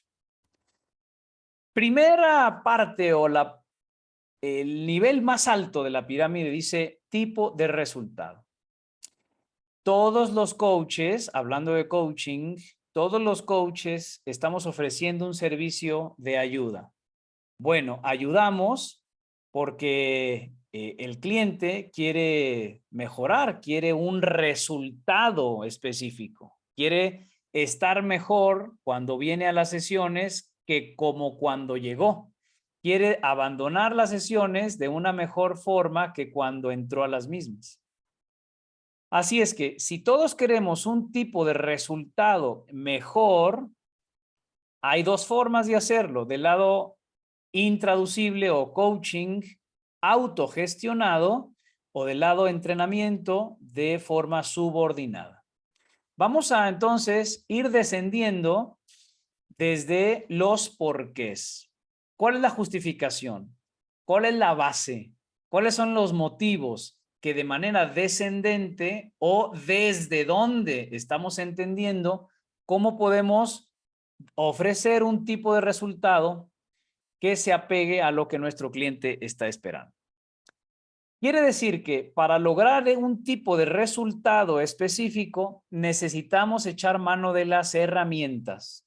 Primera parte o el nivel más alto de la pirámide dice tipo de resultado. Todos los coaches, hablando de coaching, todos los coaches estamos ofreciendo un servicio de ayuda. Bueno, ayudamos porque el cliente quiere mejorar, quiere un resultado específico, quiere estar mejor cuando viene a las sesiones que como cuando llegó. Quiere abandonar las sesiones de una mejor forma que cuando entró a las mismas. Así es que si todos queremos un tipo de resultado mejor, hay 2 formas de hacerlo. Del lado intraducible o coaching autogestionado o del lado entrenamiento de forma subordinada. Vamos a entonces ir descendiendo desde los porqués. ¿Cuál es la justificación? ¿Cuál es la base? ¿Cuáles son los motivos que de manera descendente o desde dónde estamos entendiendo cómo podemos ofrecer un tipo de resultado que se apegue a lo que nuestro cliente está esperando? Quiere decir que para lograr un tipo de resultado específico necesitamos echar mano de las herramientas.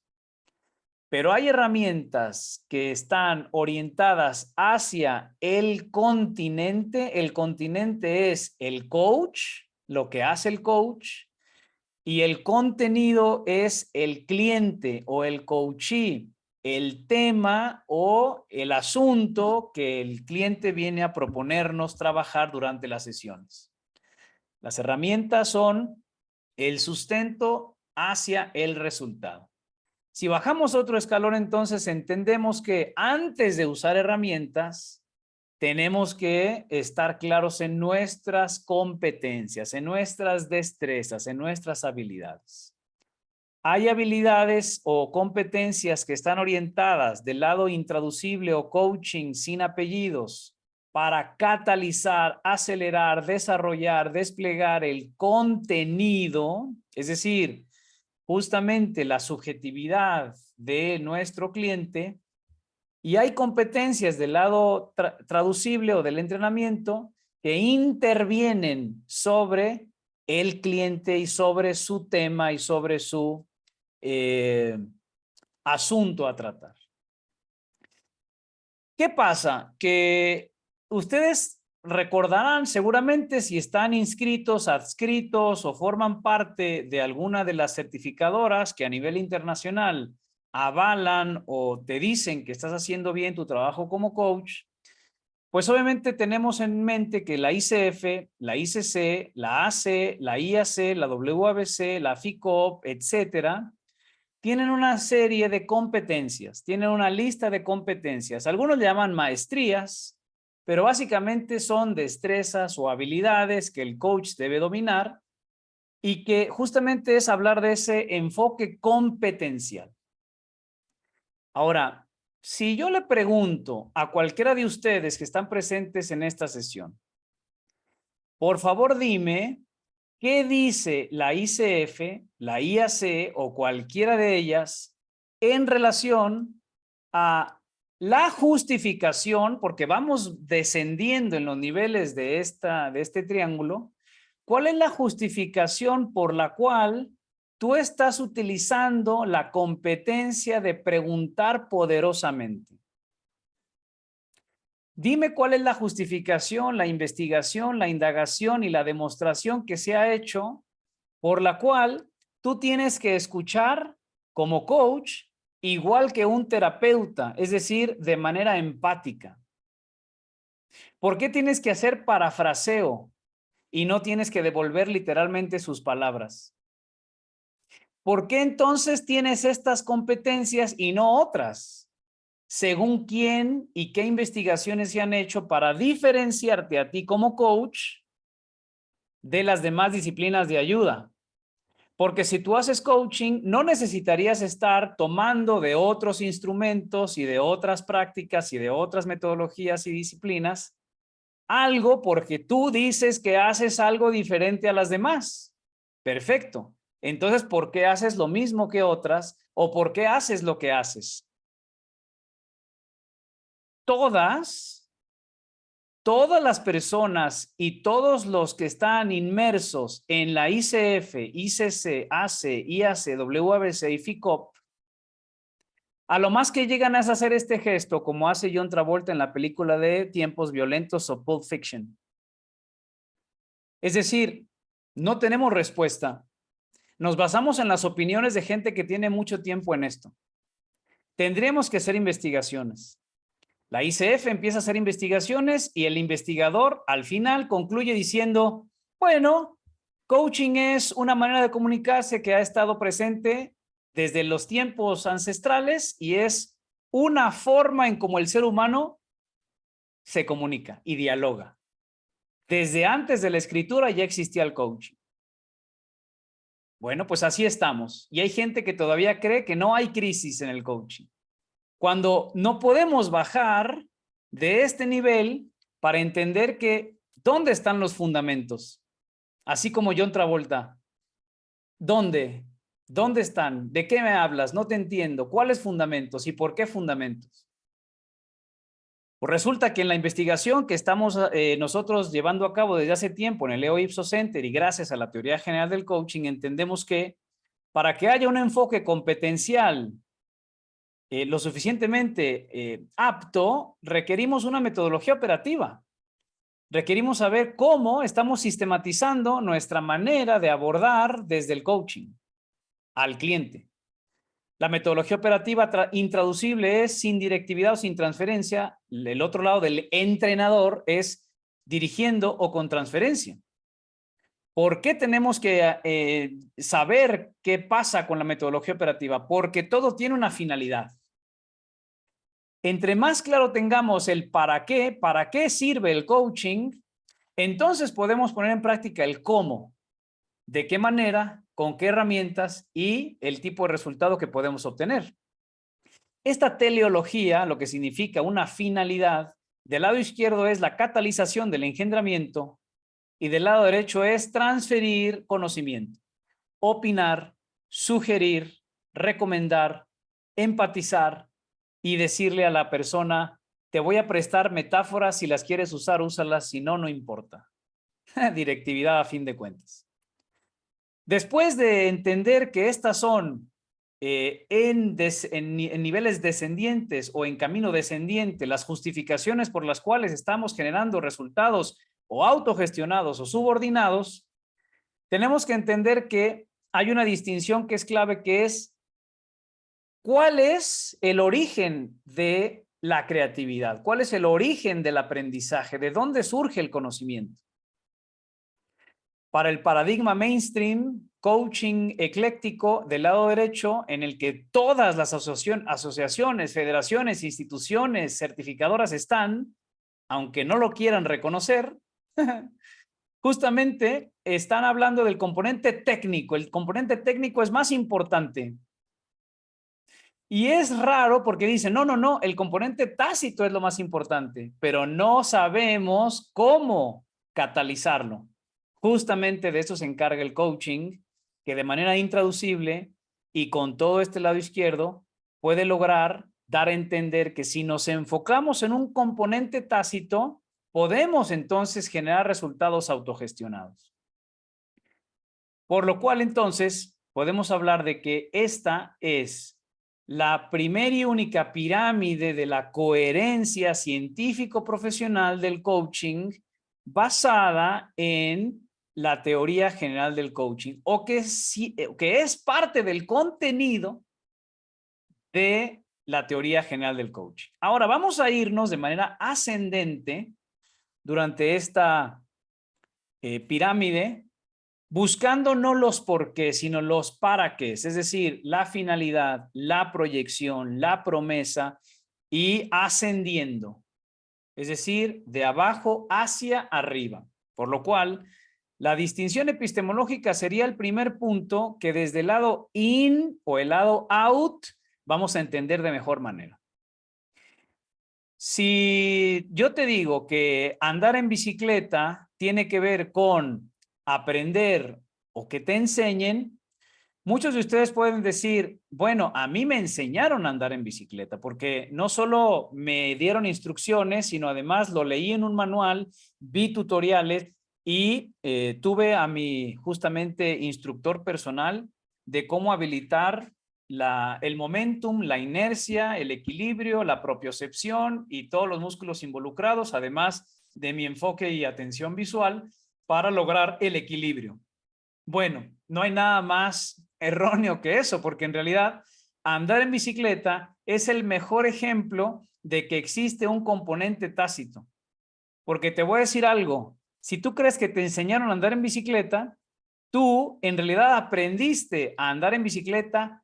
Pero hay herramientas que están orientadas hacia el continente. El continente es el coach, lo que hace el coach. y el contenido es el cliente o el coachee, el tema o el asunto que el cliente viene a proponernos trabajar durante las sesiones. Las herramientas son el sustento hacia el resultado. Si bajamos otro escalón, entonces entendemos que antes de usar herramientas, tenemos que estar claros en nuestras competencias, en nuestras destrezas, en nuestras habilidades. Hay habilidades o competencias que están orientadas del lado intraducible o coaching sin apellidos para catalizar, acelerar, desarrollar, desplegar el contenido, es decir, justamente la subjetividad de nuestro cliente. Y hay competencias del lado traducible o del entrenamiento que intervienen sobre el cliente y sobre su tema y sobre su asunto a tratar. ¿Qué pasa? Que ustedes recordarán seguramente si están inscritos, adscritos o forman parte de alguna de las certificadoras que a nivel internacional avalan o te dicen que estás haciendo bien tu trabajo como coach, pues obviamente tenemos en mente que la ICF, la ICC, la AC, la IAC, la WABC, la FICOP, etcétera, tienen una serie de competencias, tienen una lista de competencias. Algunos le llaman maestrías, pero básicamente son destrezas o habilidades que el coach debe dominar y que justamente es hablar de ese enfoque competencial. Ahora, si yo le pregunto a cualquiera de ustedes que están presentes en esta sesión, por favor dime qué dice la ICF, la IAC o cualquiera de ellas en relación a la justificación, porque vamos descendiendo en los niveles de este triángulo. ¿Cuál es la justificación por la cual tú estás utilizando la competencia de preguntar poderosamente? Dime cuál es la justificación, la investigación, la indagación y la demostración que se ha hecho por la cual tú tienes que escuchar como coach igual que un terapeuta, es decir, de manera empática. ¿Por qué tienes que hacer parafraseo y no tienes que devolver literalmente sus palabras? ¿Por qué entonces tienes estas competencias y no otras? Según quién y qué investigaciones se han hecho para diferenciarte a ti como coach de las demás disciplinas de ayuda. Porque si tú haces coaching, no necesitarías estar tomando de otros instrumentos y de otras prácticas y de otras metodologías y disciplinas algo porque tú dices que haces algo diferente a las demás. Perfecto. Entonces, ¿por qué haces lo mismo que otras o por qué haces lo que haces? Todas las personas y todos los que están inmersos en la ICF, ICC, AC, IAC, WABC y FICOP, a lo más que llegan es hacer este gesto, como hace John Travolta en la película de Tiempos Violentos o Pulp Fiction. Es decir, no tenemos respuesta. Nos basamos en las opiniones de gente que tiene mucho tiempo en esto. Tendremos que hacer investigaciones. La ICF empieza a hacer investigaciones y el investigador al final concluye diciendo, bueno, coaching es una manera de comunicarse que ha estado presente desde los tiempos ancestrales y es una forma en cómo el ser humano se comunica y dialoga. Desde antes de la escritura ya existía el coaching. Bueno, pues así estamos. Y hay gente que todavía cree que no hay crisis en el coaching. Cuando no podemos bajar de este nivel para entender que ¿dónde están los fundamentos? Así como John Travolta. ¿Dónde? ¿Dónde están? ¿De qué me hablas? No te entiendo. ¿Cuáles fundamentos y por qué fundamentos? Pues resulta que en la investigación que estamos nosotros llevando a cabo desde hace tiempo en el Leo Ipsos Center y gracias a la teoría general del coaching, entendemos que para que haya un enfoque competencial lo suficientemente apto, requerimos una metodología operativa. requerimos saber cómo estamos sistematizando nuestra manera de abordar desde el coaching al cliente. La metodología operativa intraducible es sin directividad o sin transferencia. El otro lado del entrenador es dirigiendo o con transferencia. ¿Por qué tenemos que saber qué pasa con la metodología operativa? Porque todo tiene una finalidad. Entre más claro tengamos el para qué sirve el coaching, entonces podemos poner en práctica el cómo, de qué manera, con qué herramientas y el tipo de resultado que podemos obtener. Esta teleología, lo que significa una finalidad, del lado izquierdo es la catalización del engendramiento y del lado derecho es transferir conocimiento, opinar, sugerir, recomendar, empatizar y decirle a la persona, te voy a prestar metáforas, si las quieres usar, úsalas, si no, no importa. Directividad a fin de cuentas. Después de entender que estas son en niveles descendientes o en camino descendiente las justificaciones por las cuales estamos generando resultados o autogestionados o subordinados, tenemos que entender que hay una distinción que es clave, que es ¿cuál es el origen de la creatividad? ¿Cuál es el origen del aprendizaje? ¿De dónde surge el conocimiento? Para el paradigma mainstream, coaching ecléctico del lado derecho, en el que todas las asociaciones, federaciones, instituciones certificadoras están, aunque no lo quieran reconocer, justamente están hablando del componente técnico. El componente técnico es más importante. Y es raro porque dicen, no, el componente tácito es lo más importante, pero no sabemos cómo catalizarlo. Justamente de eso se encarga el coaching, que de manera intraducible y con todo este lado izquierdo puede lograr dar a entender que si nos enfocamos en un componente tácito, podemos entonces generar resultados autogestionados. Por lo cual entonces podemos hablar de que esta es la primera y única pirámide de la coherencia científico-profesional del coaching basada en la teoría general del coaching, o que es parte del contenido de la teoría general del coaching. Ahora vamos a irnos de manera ascendente durante esta pirámide, buscando no los por qué, sino los para qué, es decir, la finalidad, la proyección, la promesa y ascendiendo, es decir, de abajo hacia arriba. Por lo cual, la distinción epistemológica sería el primer punto que desde el lado in o el lado out vamos a entender de mejor manera. Si yo te digo que andar en bicicleta tiene que ver con aprender o que te enseñen, muchos de ustedes pueden decir, bueno, a mí me enseñaron a andar en bicicleta porque no solo me dieron instrucciones, sino además lo leí en un manual, vi tutoriales y tuve a mi justamente instructor personal de cómo habilitar el momentum, la inercia, el equilibrio, la propiocepción y todos los músculos involucrados, además de mi enfoque y atención visual para lograr el equilibrio. Bueno, no hay nada más erróneo que eso, porque en realidad andar en bicicleta es el mejor ejemplo de que existe un componente tácito. Porque te voy a decir algo, si tú crees que te enseñaron a andar en bicicleta, tú en realidad aprendiste a andar en bicicleta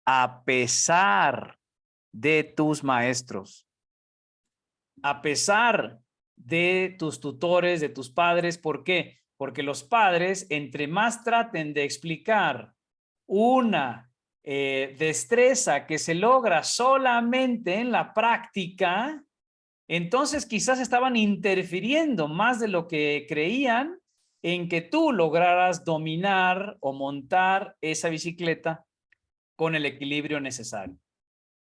a pesar de tus maestros, a pesar de tus tutores, de tus padres. ¿Por qué? Porque los padres, entre más traten de explicar una destreza que se logra solamente en la práctica, entonces quizás estaban interfiriendo más de lo que creían en que tú lograras dominar o montar esa bicicleta con el equilibrio necesario.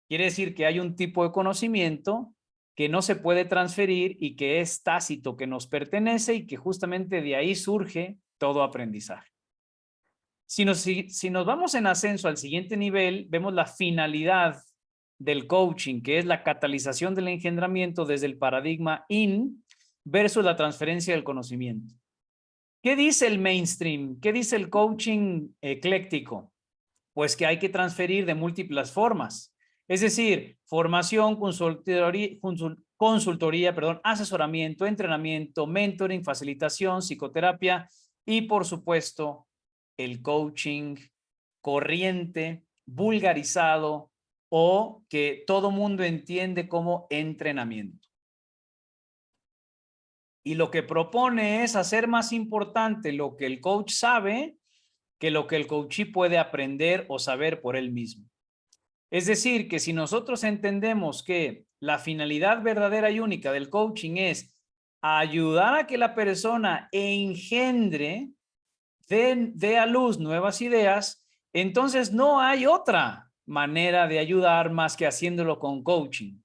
Quiere decir que hay un tipo de conocimiento que no se puede transferir y que es tácito, que nos pertenece y que justamente de ahí surge todo aprendizaje. Si nos vamos en ascenso al siguiente nivel, vemos la finalidad del coaching, que es la catalización del engendramiento desde el paradigma in, versus la transferencia del conocimiento. ¿Qué dice el mainstream? ¿Qué dice el coaching ecléctico? Pues que hay que transferir de múltiples formas. Es decir, formación, consultoría, asesoramiento, entrenamiento, mentoring, facilitación, psicoterapia y, por supuesto, el coaching corriente, vulgarizado o que todo mundo entiende como entrenamiento. Y lo que propone es hacer más importante lo que el coach sabe que lo que el coachee puede aprender o saber por él mismo. Es decir, que si nosotros entendemos que la finalidad verdadera y única del coaching es ayudar a que la persona engendre, dé a luz nuevas ideas, entonces no hay otra manera de ayudar más que haciéndolo con coaching.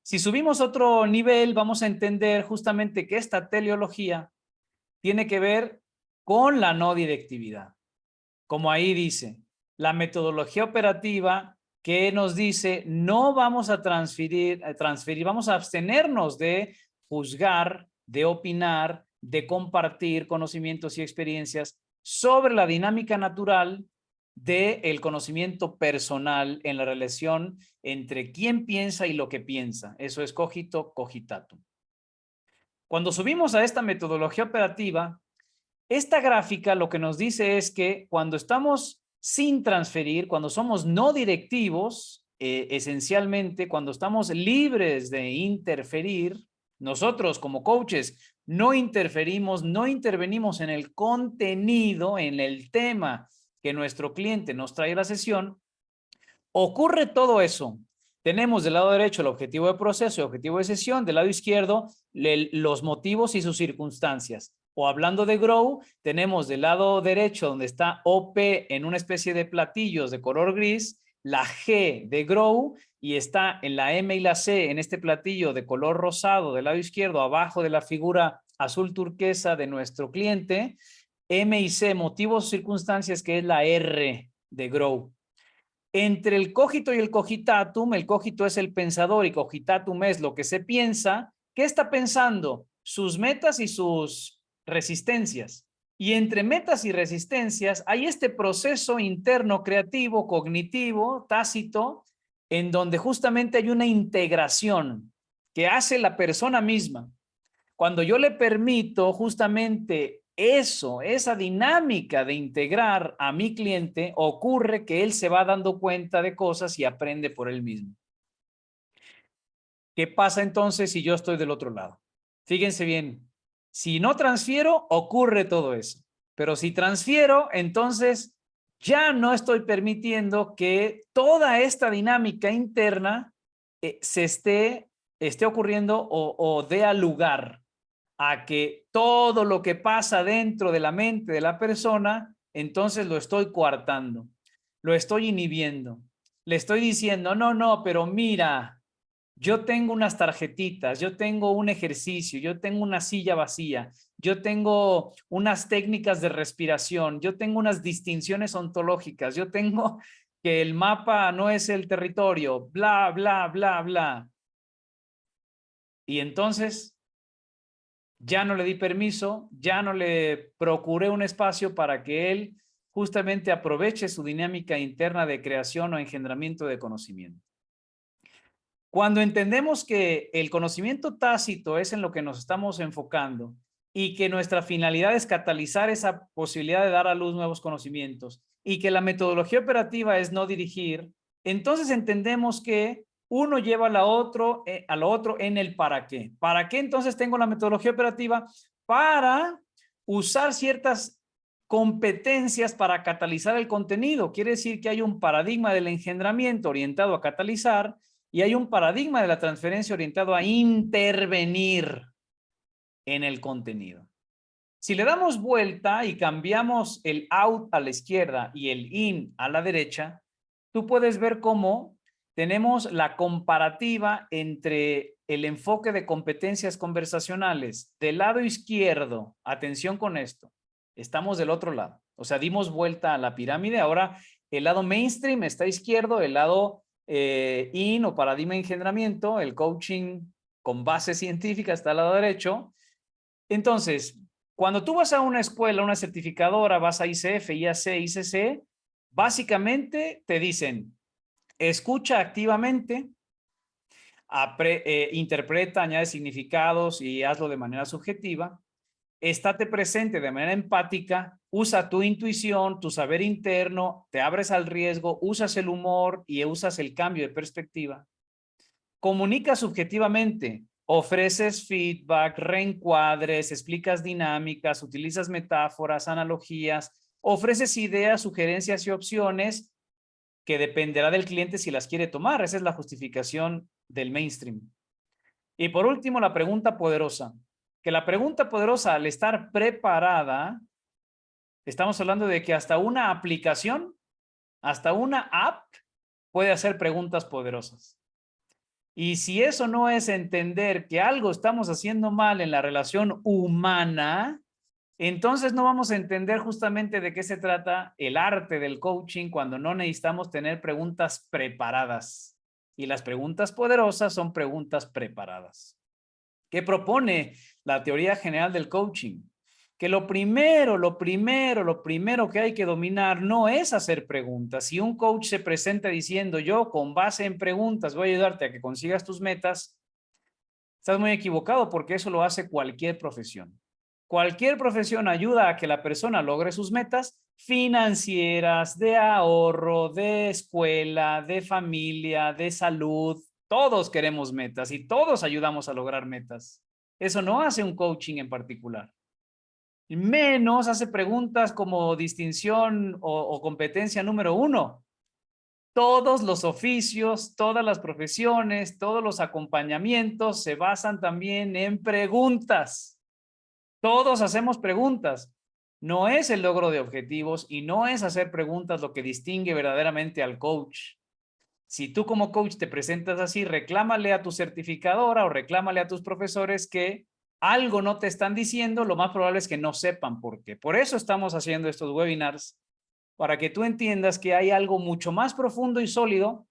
Si subimos otro nivel, vamos a entender justamente que esta teleología tiene que ver con la no directividad. Como ahí dice, la metodología operativa que nos dice no vamos a transferir, vamos a abstenernos de juzgar, de opinar, de compartir conocimientos y experiencias sobre la dinámica natural del conocimiento personal en la relación entre quién piensa y lo que piensa. Eso es cogito, cogitatum. Cuando subimos a esta metodología operativa, esta gráfica lo que nos dice es que cuando estamos sin transferir, cuando somos no directivos, esencialmente cuando estamos libres de interferir, nosotros como coaches no interferimos, no intervenimos en el contenido, en el tema que nuestro cliente nos trae a la sesión, ocurre todo eso. Tenemos del lado derecho el objetivo de proceso y objetivo de sesión, del lado izquierdo los motivos y sus circunstancias. O hablando de Grow, tenemos del lado derecho donde está OP en una especie de platillos de color gris, la G de Grow y está en la M y la C en este platillo de color rosado del lado izquierdo abajo de la figura azul turquesa de nuestro cliente, M y C, motivos, circunstancias, que es la R de Grow. Entre el cogito y el cogitatum, el cogito es el pensador y cogitatum es lo que se piensa. ¿Qué está pensando? Sus metas y sus resistencias. Y entre metas y resistencias hay este proceso interno creativo, cognitivo, tácito, en donde justamente hay una integración que hace la persona misma. Cuando yo le permito justamente eso, esa dinámica de integrar a mi cliente, ocurre que él se va dando cuenta de cosas y aprende por él mismo. ¿Qué pasa entonces si yo estoy del otro lado? Fíjense bien, si no transfiero, ocurre todo eso. Pero si transfiero, entonces ya no estoy permitiendo que toda esta dinámica interna se esté ocurriendo o dé lugar a que todo lo que pasa dentro de la mente de la persona, entonces lo estoy coartando, lo estoy inhibiendo. Le estoy diciendo, no, pero mira, yo tengo unas tarjetitas, yo tengo un ejercicio, yo tengo una silla vacía, yo tengo unas técnicas de respiración, yo tengo unas distinciones ontológicas, yo tengo que el mapa no es el territorio, bla, bla, bla, bla. Y entonces ya no le di permiso, ya no le procuré un espacio para que él justamente aproveche su dinámica interna de creación o engendramiento de conocimiento. Cuando entendemos que el conocimiento tácito es en lo que nos estamos enfocando y que nuestra finalidad es catalizar esa posibilidad de dar a luz nuevos conocimientos y que la metodología operativa es no dirigir, entonces entendemos que uno lleva a lo otro en el para qué. ¿Para qué entonces tengo la metodología operativa? Para usar ciertas competencias para catalizar el contenido. Quiere decir que hay un paradigma del engendramiento orientado a catalizar y hay un paradigma de la transferencia orientado a intervenir en el contenido. Si le damos vuelta y cambiamos el out a la izquierda y el in a la derecha, tú puedes ver cómo tenemos la comparativa entre el enfoque de competencias conversacionales. Del lado izquierdo, atención con esto, estamos del otro lado. O sea, dimos vuelta a la pirámide. Ahora el lado mainstream está izquierdo, el lado in o paradigma de engendramiento, el coaching con base científica, está al lado derecho. Entonces, cuando tú vas a una escuela, una certificadora, vas a ICF, IAC, ICC, básicamente te dicen, escucha activamente, interpreta, añade significados y hazlo de manera subjetiva. Estate presente de manera empática, usa tu intuición, tu saber interno, te abres al riesgo, usas el humor y usas el cambio de perspectiva. Comunica subjetivamente, ofreces feedback, reencuadres, explicas dinámicas, utilizas metáforas, analogías, ofreces ideas, sugerencias y opciones que dependerá del cliente si las quiere tomar. Esa es la justificación del mainstream. Y por último, la pregunta poderosa. Que la pregunta poderosa, al estar preparada, estamos hablando de que hasta una aplicación, hasta una app, puede hacer preguntas poderosas. Y si eso no es entender que algo estamos haciendo mal en la relación humana, entonces no vamos a entender justamente de qué se trata el arte del coaching cuando no necesitamos tener preguntas preparadas. Y las preguntas poderosas son preguntas preparadas. ¿Qué propone la teoría general del coaching? Que lo primero que hay que dominar no es hacer preguntas. Si un coach se presenta diciendo, yo con base en preguntas voy a ayudarte a que consigas tus metas, estás muy equivocado porque eso lo hace cualquier profesión. Cualquier profesión ayuda a que la persona logre sus metas financieras, de ahorro, de escuela, de familia, de salud. Todos queremos metas y todos ayudamos a lograr metas. Eso no hace un coaching en particular. Menos hace preguntas como distinción o competencia número 1. Todos los oficios, todas las profesiones, todos los acompañamientos se basan también en preguntas. Todos hacemos preguntas. No es el logro de objetivos y no es hacer preguntas lo que distingue verdaderamente al coach. Si tú como coach te presentas así, reclámale a tu certificadora o reclámale a tus profesores que algo no te están diciendo, lo más probable es que no sepan por qué. Por eso estamos haciendo estos webinars, para que tú entiendas que hay algo mucho más profundo y sólido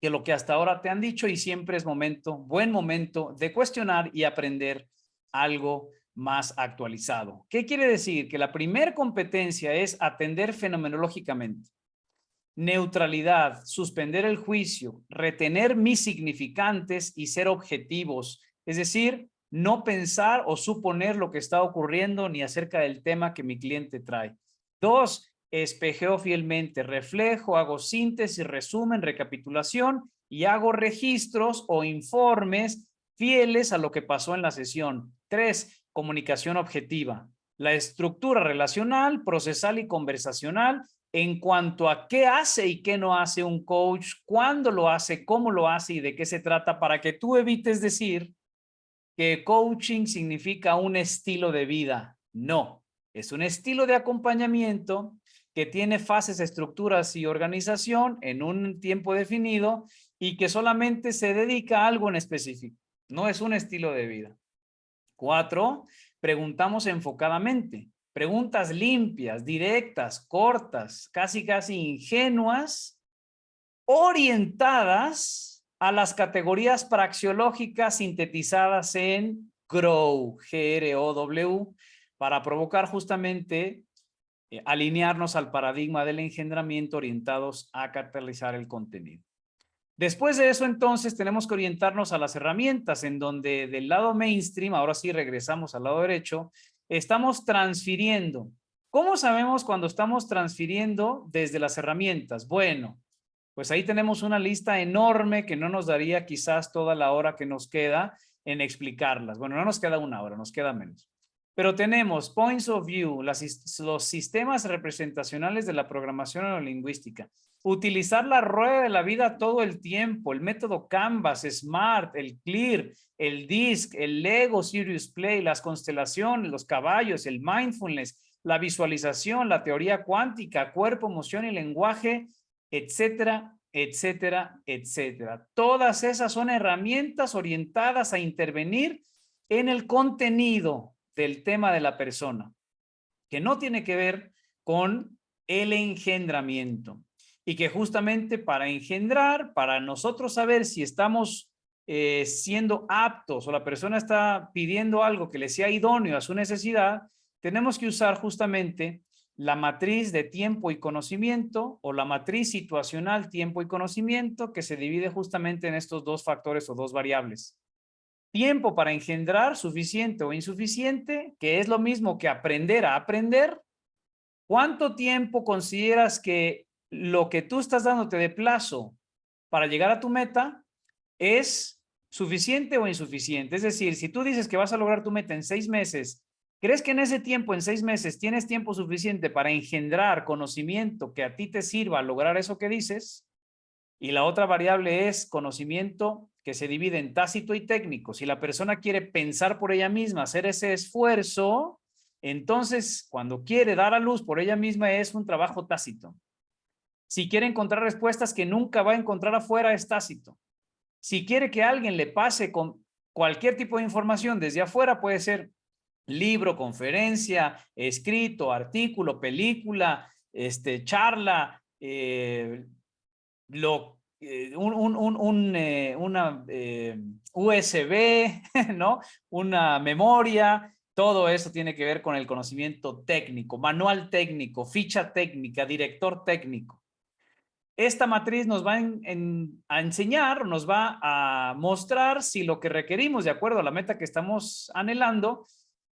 que lo que hasta ahora te han dicho y siempre es buen momento de cuestionar y aprender algo más actualizado. ¿Qué quiere decir? Que la primer competencia es atender fenomenológicamente. Neutralidad, suspender el juicio, retener mis significantes y ser objetivos. Es decir, no pensar o suponer lo que está ocurriendo ni acerca del tema que mi cliente trae. 2, espejeo fielmente, reflejo, hago síntesis, resumen, recapitulación y hago registros o informes fieles a lo que pasó en la sesión. 3, comunicación objetiva. La estructura relacional, procesal y conversacional en cuanto a qué hace y qué no hace un coach, cuándo lo hace, cómo lo hace y de qué se trata, para que tú evites decir que coaching significa un estilo de vida. No, es un estilo de acompañamiento que tiene fases, estructuras y organización en un tiempo definido y que solamente se dedica a algo en específico. No es un estilo de vida. 4, preguntamos enfocadamente. Preguntas limpias, directas, cortas, casi ingenuas, orientadas a las categorías praxeológicas sintetizadas en GROW, G-R-O-W, para provocar justamente alinearnos al paradigma del engendramiento orientados a catalizar el contenido. Después de eso, entonces, tenemos que orientarnos a las herramientas en donde del lado mainstream, ahora sí regresamos al lado derecho, estamos transfiriendo. ¿Cómo sabemos cuando estamos transfiriendo desde las herramientas? Bueno, pues ahí tenemos una lista enorme que no nos daría quizás toda la hora que nos queda en explicarlas. Bueno, no nos queda una hora, nos queda menos. Pero tenemos points of view, los sistemas representacionales de la programación neurolingüística. Utilizar la rueda de la vida todo el tiempo, el método Canvas, SMART, el CLEAR, el DISC, el Lego Serious Play, las constelaciones, los caballos, el mindfulness, la visualización, la teoría cuántica, cuerpo, emoción y lenguaje, etcétera, etcétera, etcétera. Todas esas son herramientas orientadas a intervenir en el contenido del tema de la persona, que no tiene que ver con el engendramiento. Y que justamente para engendrar, para nosotros saber si estamos siendo aptos o la persona está pidiendo algo que le sea idóneo a su necesidad, tenemos que usar justamente la matriz de tiempo y conocimiento o la matriz situacional tiempo y conocimiento, que se divide justamente en estos dos factores o dos variables. Tiempo para engendrar suficiente o insuficiente, que es lo mismo que aprender a aprender. ¿Cuánto tiempo consideras que lo que tú estás dándote de plazo para llegar a tu meta es suficiente o insuficiente? Es decir, si tú dices que vas a lograr tu meta en 6 meses, ¿crees que en ese tiempo, en 6 meses, tienes tiempo suficiente para engendrar conocimiento que a ti te sirva a lograr eso que dices? Y la otra variable es conocimiento, que se divide en tácito y técnico. Si la persona quiere pensar por ella misma, hacer ese esfuerzo, entonces cuando quiere dar a luz por ella misma es un trabajo tácito. Si quiere encontrar respuestas que nunca va a encontrar afuera, es tácito. Si quiere que alguien le pase con cualquier tipo de información desde afuera, puede ser libro, conferencia, escrito, artículo, película, charla, una USB, ¿no? Una memoria. Todo eso tiene que ver con el conocimiento técnico, manual técnico, ficha técnica, director técnico. Esta matriz nos va a enseñar, nos va a mostrar si lo que requerimos de acuerdo a la meta que estamos anhelando,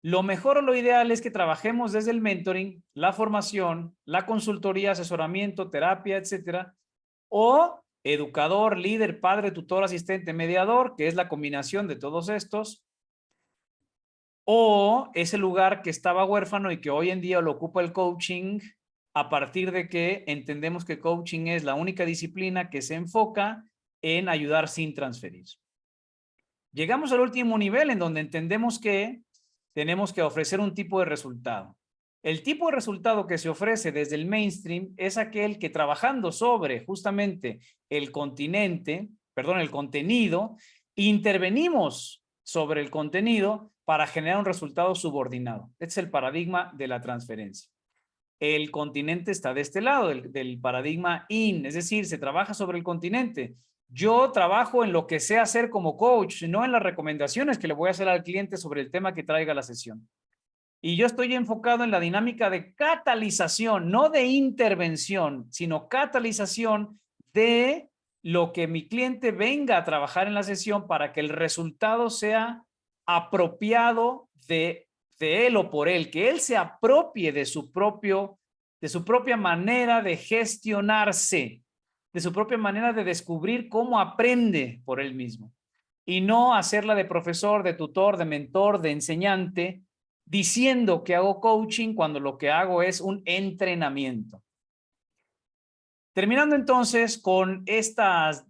lo mejor o lo ideal es que trabajemos desde el mentoring, la formación, la consultoría, asesoramiento, terapia, etcétera, o educador, líder, padre, tutor, asistente, mediador, que es la combinación de todos estos, o ese lugar que estaba huérfano y que hoy en día lo ocupa el coaching, a partir de que entendemos que coaching es la única disciplina que se enfoca en ayudar sin transferir. Llegamos al último nivel en donde entendemos que tenemos que ofrecer un tipo de resultado. El tipo de resultado que se ofrece desde el mainstream es aquel que trabajando sobre justamente el contenido, intervenimos sobre el contenido para generar un resultado subordinado. Este es el paradigma de la transferencia. El continente está de este lado, del paradigma IN, es decir, se trabaja sobre el continente. Yo trabajo en lo que sé hacer como coach, no en las recomendaciones que le voy a hacer al cliente sobre el tema que traiga la sesión. Y yo estoy enfocado en la dinámica de catalización, no de intervención, sino catalización de lo que mi cliente venga a trabajar en la sesión para que el resultado sea apropiado de él o por él, que él se apropie de su propia manera de gestionarse, de su propia manera de descubrir cómo aprende por él mismo. Y no hacerla de profesor, de tutor, de mentor, de enseñante, diciendo que hago coaching cuando lo que hago es un entrenamiento. Terminando entonces con estas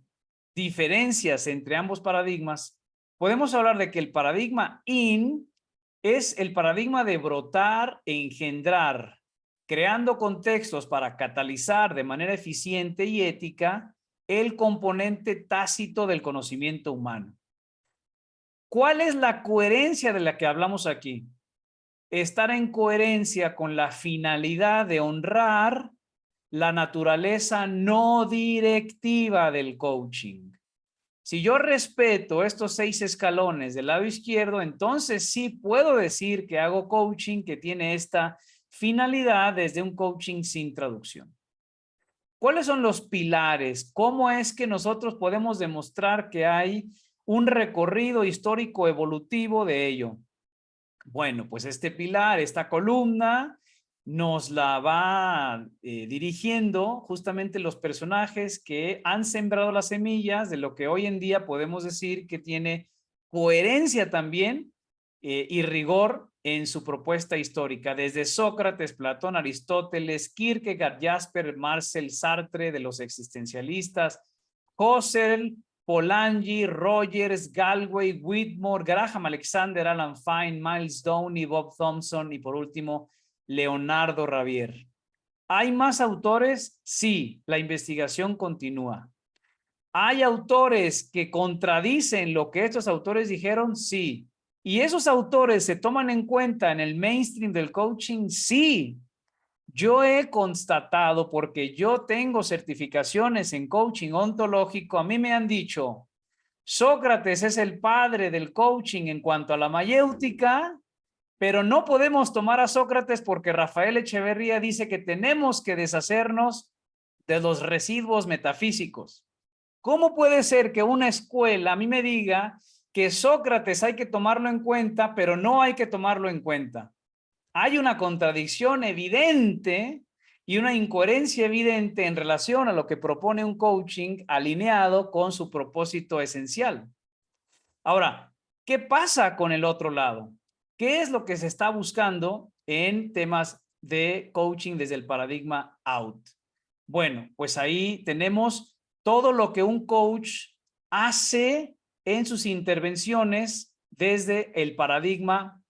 diferencias entre ambos paradigmas, podemos hablar de que el paradigma IN es el paradigma de brotar e engendrar, creando contextos para catalizar de manera eficiente y ética el componente tácito del conocimiento humano. ¿Cuál es la coherencia de la que hablamos aquí? Estar en coherencia con la finalidad de honrar la naturaleza no directiva del coaching. Si yo respeto estos 6 escalones del lado izquierdo, entonces sí puedo decir que hago coaching que tiene esta finalidad desde un coaching sin traducción. ¿Cuáles son los pilares? ¿Cómo es que nosotros podemos demostrar que hay un recorrido histórico evolutivo de ello? Bueno, pues este pilar, esta columna, nos la va dirigiendo justamente los personajes que han sembrado las semillas de lo que hoy en día podemos decir que tiene coherencia también y rigor en su propuesta histórica, desde Sócrates, Platón, Aristóteles, Kierkegaard, Jasper, Marcel, Sartre, de los existencialistas, Husserl, Polanyi, Rogers, Galway, Whitmore, Graham Alexander, Alan Fine, Miles Downey, Bob Thompson y por último, Leonardo Ravier. ¿Hay más autores? Sí, la investigación continúa. ¿Hay autores que contradicen lo que estos autores dijeron? Sí. ¿Y esos autores se toman en cuenta en el mainstream del coaching? Sí. Yo he constatado, porque yo tengo certificaciones en coaching ontológico, a mí me han dicho, Sócrates es el padre del coaching en cuanto a la mayéutica, pero no podemos tomar a Sócrates porque Rafael Echeverría dice que tenemos que deshacernos de los residuos metafísicos. ¿Cómo puede ser que una escuela a mí me diga que Sócrates hay que tomarlo en cuenta, pero no hay que tomarlo en cuenta? Hay una contradicción evidente y una incoherencia evidente en relación a lo que propone un coaching alineado con su propósito esencial. Ahora, ¿qué pasa con el otro lado? ¿Qué es lo que se está buscando en temas de coaching desde el paradigma out? Bueno, pues ahí tenemos todo lo que un coach hace en sus intervenciones desde el paradigma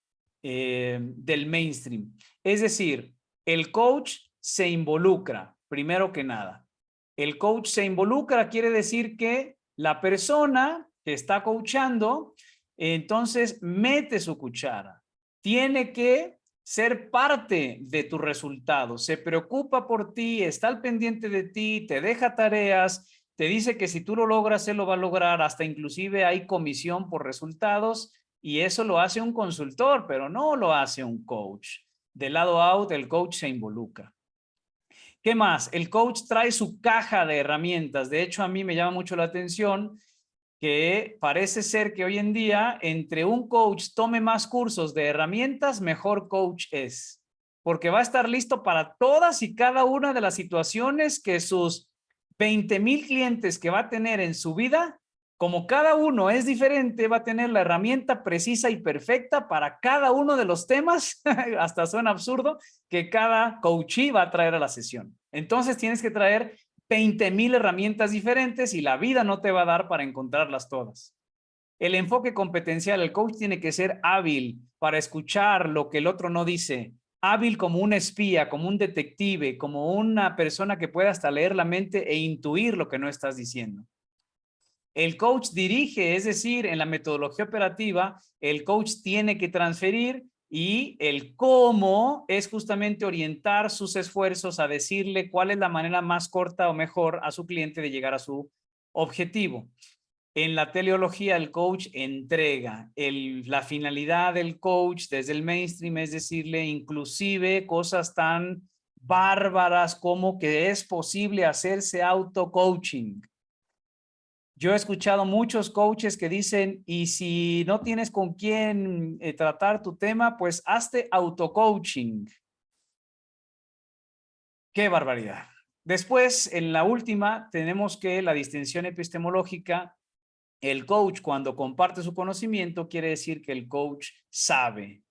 del mainstream. Es decir, el coach se involucra, primero que nada. El coach se involucra quiere decir que la persona que está coachando, entonces mete su cuchara. Tiene que ser parte de tu resultado. Se preocupa por ti, está al pendiente de ti, te deja tareas, te dice que si tú lo logras, él lo va a lograr, hasta inclusive hay comisión por resultados y eso lo hace un consultor, pero no lo hace un coach. Del lado out, el coach se involucra. ¿Qué más? El coach trae su caja de herramientas. De hecho, a mí me llama mucho la atención que parece ser que hoy en día, entre un coach tome más cursos de herramientas, mejor coach es. Porque va a estar listo para todas y cada una de las situaciones que sus 20,000 clientes que va a tener en su vida, como cada uno es diferente, va a tener la herramienta precisa y perfecta para cada uno de los temas, hasta suena absurdo, que cada coachee va a traer a la sesión. Entonces tienes que traer 20,000 herramientas diferentes y la vida no te va a dar para encontrarlas todas. El enfoque competencial, el coach tiene que ser hábil para escuchar lo que el otro no dice, hábil como un espía, como un detective, como una persona que pueda hasta leer la mente e intuir lo que no estás diciendo. El coach dirige, es decir, en la metodología operativa, el coach tiene que transferir y el cómo es justamente orientar sus esfuerzos a decirle cuál es la manera más corta o mejor a su cliente de llegar a su objetivo. En la teleología, el coach entrega. La finalidad del coach desde el mainstream es decirle inclusive cosas tan bárbaras como que es posible hacerse auto-coaching. Yo he escuchado muchos coaches que dicen, y si no tienes con quién tratar tu tema, pues hazte auto-coaching. ¡Qué barbaridad! Después, en la última, tenemos que la distinción epistemológica, el coach cuando comparte su conocimiento quiere decir que el coach sabe.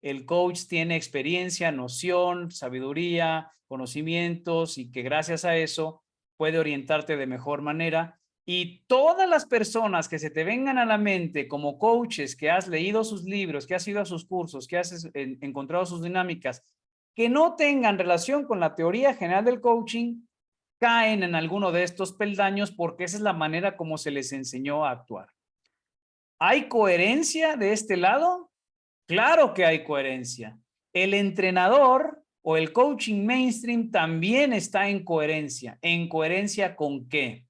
El coach tiene experiencia, noción, sabiduría, conocimientos y que gracias a eso puede orientarte de mejor manera. Y todas las personas que se te vengan a la mente como coaches, que has leído sus libros, que has ido a sus cursos, que has encontrado sus dinámicas, que no tengan relación con la teoría general del coaching, caen en alguno de estos peldaños porque esa es la manera como se les enseñó a actuar. ¿Hay coherencia de este lado? Claro que hay coherencia. El entrenador o el coaching mainstream también está en coherencia. ¿En coherencia con qué?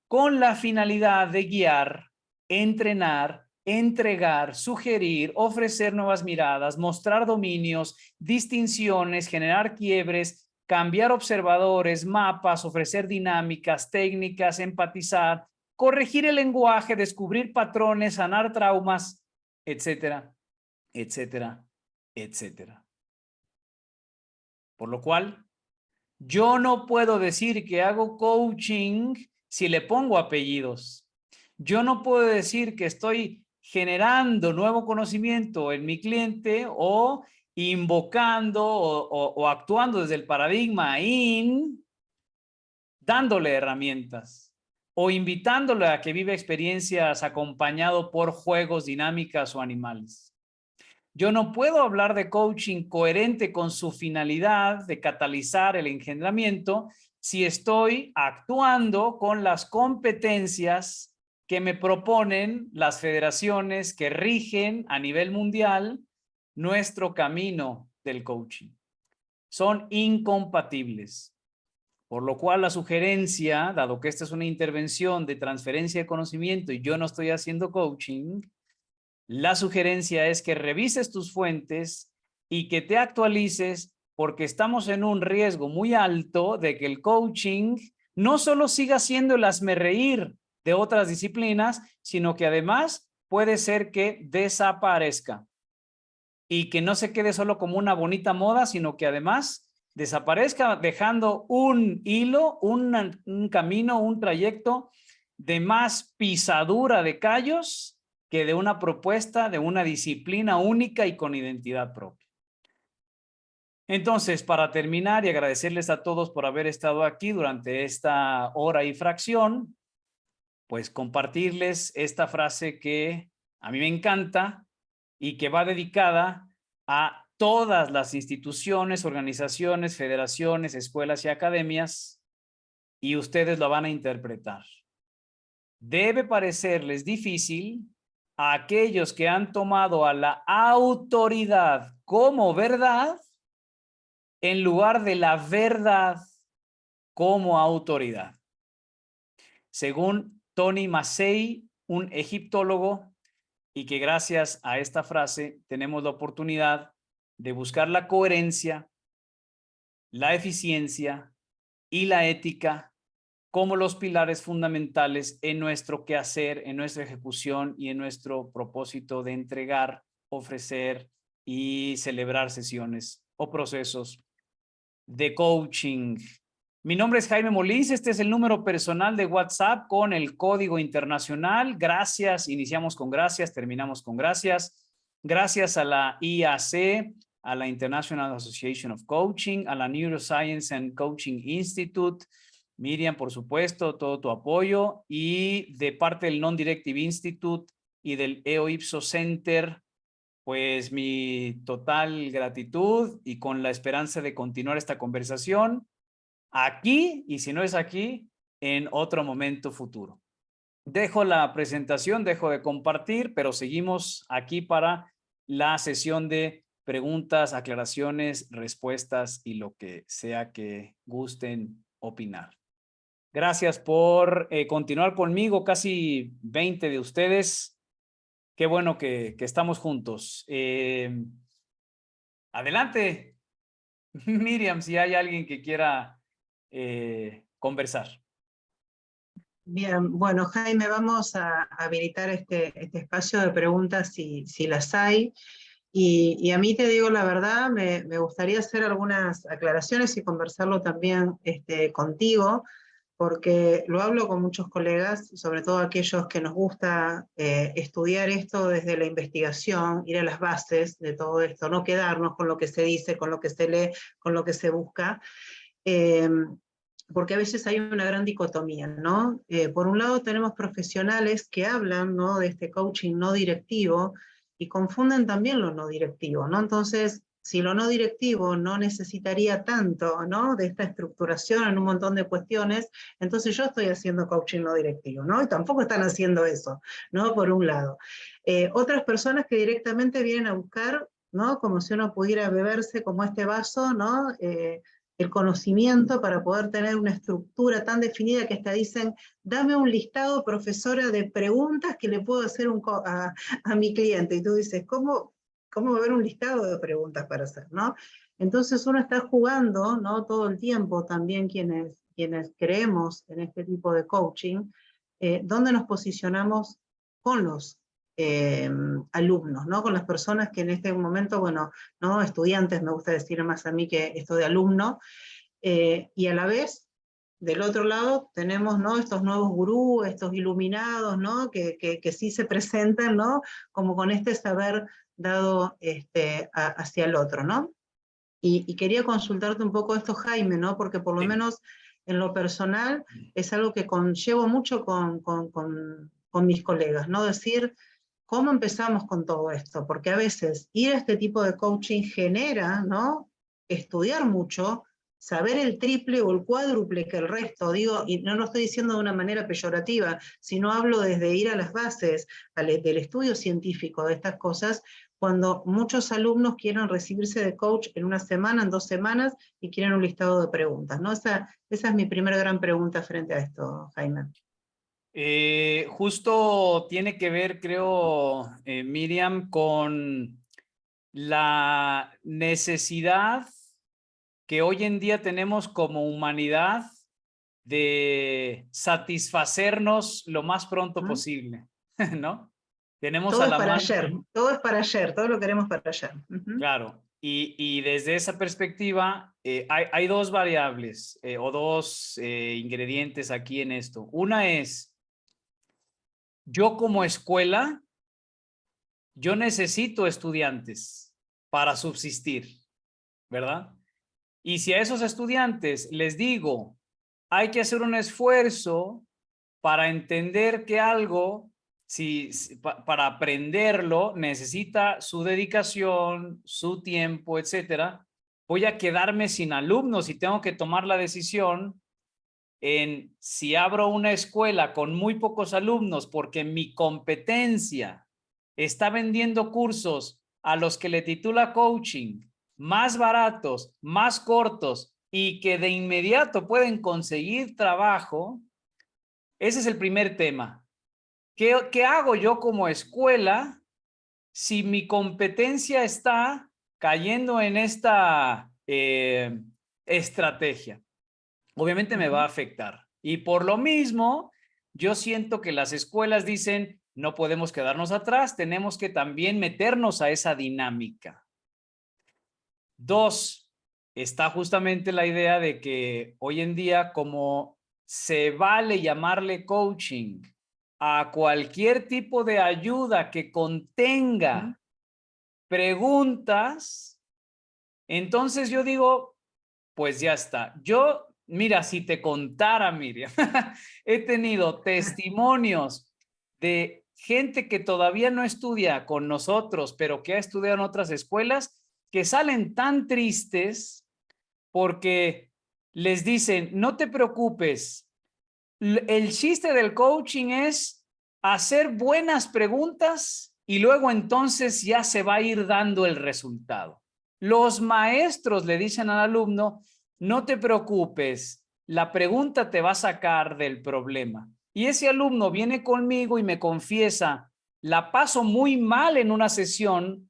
Con la finalidad de guiar, entrenar, entregar, sugerir, ofrecer nuevas miradas, mostrar dominios, distinciones, generar quiebres, cambiar observadores, mapas, ofrecer dinámicas, técnicas, empatizar, corregir el lenguaje, descubrir patrones, sanar traumas, etcétera, etcétera, etcétera. Por lo cual, yo no puedo decir que hago coaching si le pongo apellidos. Yo no puedo decir que estoy generando nuevo conocimiento en mi cliente o invocando o actuando desde el paradigma dándole herramientas o invitándole a que viva experiencias acompañado por juegos, dinámicas o animales. Yo no puedo hablar de coaching coherente con su finalidad de catalizar el engendramiento si estoy actuando con las competencias que me proponen las federaciones que rigen a nivel mundial nuestro camino del coaching. Son incompatibles. Por lo cual la sugerencia, dado que esta es una intervención de transferencia de conocimiento y yo no estoy haciendo coaching, la sugerencia es que revises tus fuentes y que te actualices, porque estamos en un riesgo muy alto de que el coaching no solo siga siendo el hazmerreír de otras disciplinas, sino que además puede ser que desaparezca y que no se quede solo como una bonita moda, sino que además desaparezca dejando un hilo, un camino, un trayecto de más pisadura de callos que de una propuesta, de una disciplina única y con identidad propia. Entonces, para terminar y agradecerles a todos por haber estado aquí durante esta hora y fracción, pues compartirles esta frase que a mí me encanta y que va dedicada a todas las instituciones, organizaciones, federaciones, escuelas y academias, y ustedes lo van a interpretar. Debe parecerles difícil a aquellos que han tomado a la autoridad como verdad en lugar de la verdad como autoridad. Según Tony Massey, un egiptólogo, y que gracias a esta frase tenemos la oportunidad de buscar la coherencia, la eficiencia y la ética como los pilares fundamentales en nuestro quehacer, en nuestra ejecución y en nuestro propósito de entregar, ofrecer y celebrar sesiones o procesos de coaching. Mi nombre es Jaime Molins, este es el número personal de WhatsApp con el código internacional. Gracias, iniciamos con gracias, terminamos con gracias. Gracias a la IAC, a la International Association of Coaching, a la Neuroscience and Coaching Institute. Miriam, por supuesto, todo tu apoyo, y de parte del Non-Directive Institute y del EO Ipso Center, pues mi total gratitud y con la esperanza de continuar esta conversación aquí, y si no es aquí, en otro momento futuro. Dejo la presentación, dejo de compartir, pero seguimos aquí para la sesión de preguntas, aclaraciones, respuestas y lo que sea que gusten opinar. Gracias por continuar conmigo, casi 20 de ustedes. Qué bueno que estamos juntos. Adelante, Miriam, si hay alguien que quiera conversar. Bien, bueno, Jaime, vamos a habilitar este espacio de preguntas si las hay. Y a mí, te digo la verdad, me gustaría hacer algunas aclaraciones y conversarlo también contigo, porque lo hablo con muchos colegas, sobre todo aquellos que nos gusta estudiar esto desde la investigación, ir a las bases de todo esto, no quedarnos con lo que se dice, con lo que se lee, con lo que se busca. Porque a veces hay una gran dicotomía, ¿no? Por un lado tenemos profesionales que hablan, ¿no?, de este coaching no directivo y confunden también lo no directivo, ¿no? Entonces, si lo no directivo no necesitaría tanto, ¿no?, de esta estructuración en un montón de cuestiones, entonces yo estoy haciendo coaching no directivo, ¿no? Y tampoco están haciendo eso, ¿no? Por un lado. Otras personas que directamente vienen a buscar, ¿no?, como si uno pudiera beberse como este vaso, ¿no?, el conocimiento para poder tener una estructura tan definida que hasta dicen, dame un listado, profesora, de preguntas que le puedo hacer a mi cliente. Y tú dices, ¿cómo va a haber un listado de preguntas para hacer, ¿no? Entonces uno está jugando, ¿no?, todo el tiempo, también quienes creemos en este tipo de coaching, dónde nos posicionamos con los alumnos, ¿no?, con las personas que en este momento, bueno, ¿no?, estudiantes, me gusta decir más a mí que esto de alumno, y a la vez, del otro lado, tenemos, ¿no?, estos nuevos gurús, estos iluminados, ¿no?, que sí se presentan, ¿no?, como con este saber dado hacia el otro, ¿no? Y quería consultarte un poco esto, Jaime, ¿no?, porque por lo menos en lo personal es algo que llevo mucho con mis colegas, ¿no? Decir, ¿cómo empezamos con todo esto? Porque a veces ir a este tipo de coaching genera, ¿no?, estudiar mucho, saber el triple o el cuádruple que el resto, digo, y no lo estoy diciendo de una manera peyorativa, sino hablo desde ir a las bases del estudio científico de estas cosas, cuando muchos alumnos quieren recibirse de coach en una semana, en 2 semanas, y quieren un listado de preguntas, ¿no? Esa es mi primera gran pregunta frente a esto, Jaime. Justo tiene que ver, creo, Miriam, con la necesidad que hoy en día tenemos como humanidad de satisfacernos lo más pronto posible, ¿no? Tenemos Todo a es la para mano. ayer, todo es para ayer, todo lo queremos para ayer. Claro, y desde esa perspectiva hay dos variables o dos ingredientes aquí en esto. Una es, yo como escuela, yo necesito estudiantes para subsistir, ¿verdad? Y si a esos estudiantes les digo, hay que hacer un esfuerzo para entender que algo, para aprenderlo, necesita su dedicación, su tiempo, etcétera, voy a quedarme sin alumnos y tengo que tomar la decisión en si abro una escuela con muy pocos alumnos porque mi competencia está vendiendo cursos a los que le titula coaching más baratos, más cortos y que de inmediato pueden conseguir trabajo. Ese es el primer tema. ¿Qué hago yo como escuela si mi competencia está cayendo en esta estrategia? Obviamente me va a afectar. Y por lo mismo, yo siento que las escuelas dicen, no podemos quedarnos atrás, tenemos que también meternos a esa dinámica. 2, está justamente la idea de que hoy en día, como se vale llamarle coaching a cualquier tipo de ayuda que contenga preguntas, entonces yo digo, pues ya está. Yo, mira, si te contara, Miriam, he tenido testimonios de gente que todavía no estudia con nosotros, pero que ha estudiado en otras escuelas, que salen tan tristes porque les dicen, no te preocupes, el chiste del coaching es hacer buenas preguntas y luego entonces ya se va a ir dando el resultado. Los maestros le dicen al alumno, no te preocupes, la pregunta te va a sacar del problema. Y ese alumno viene conmigo y me confiesa, la paso muy mal en una sesión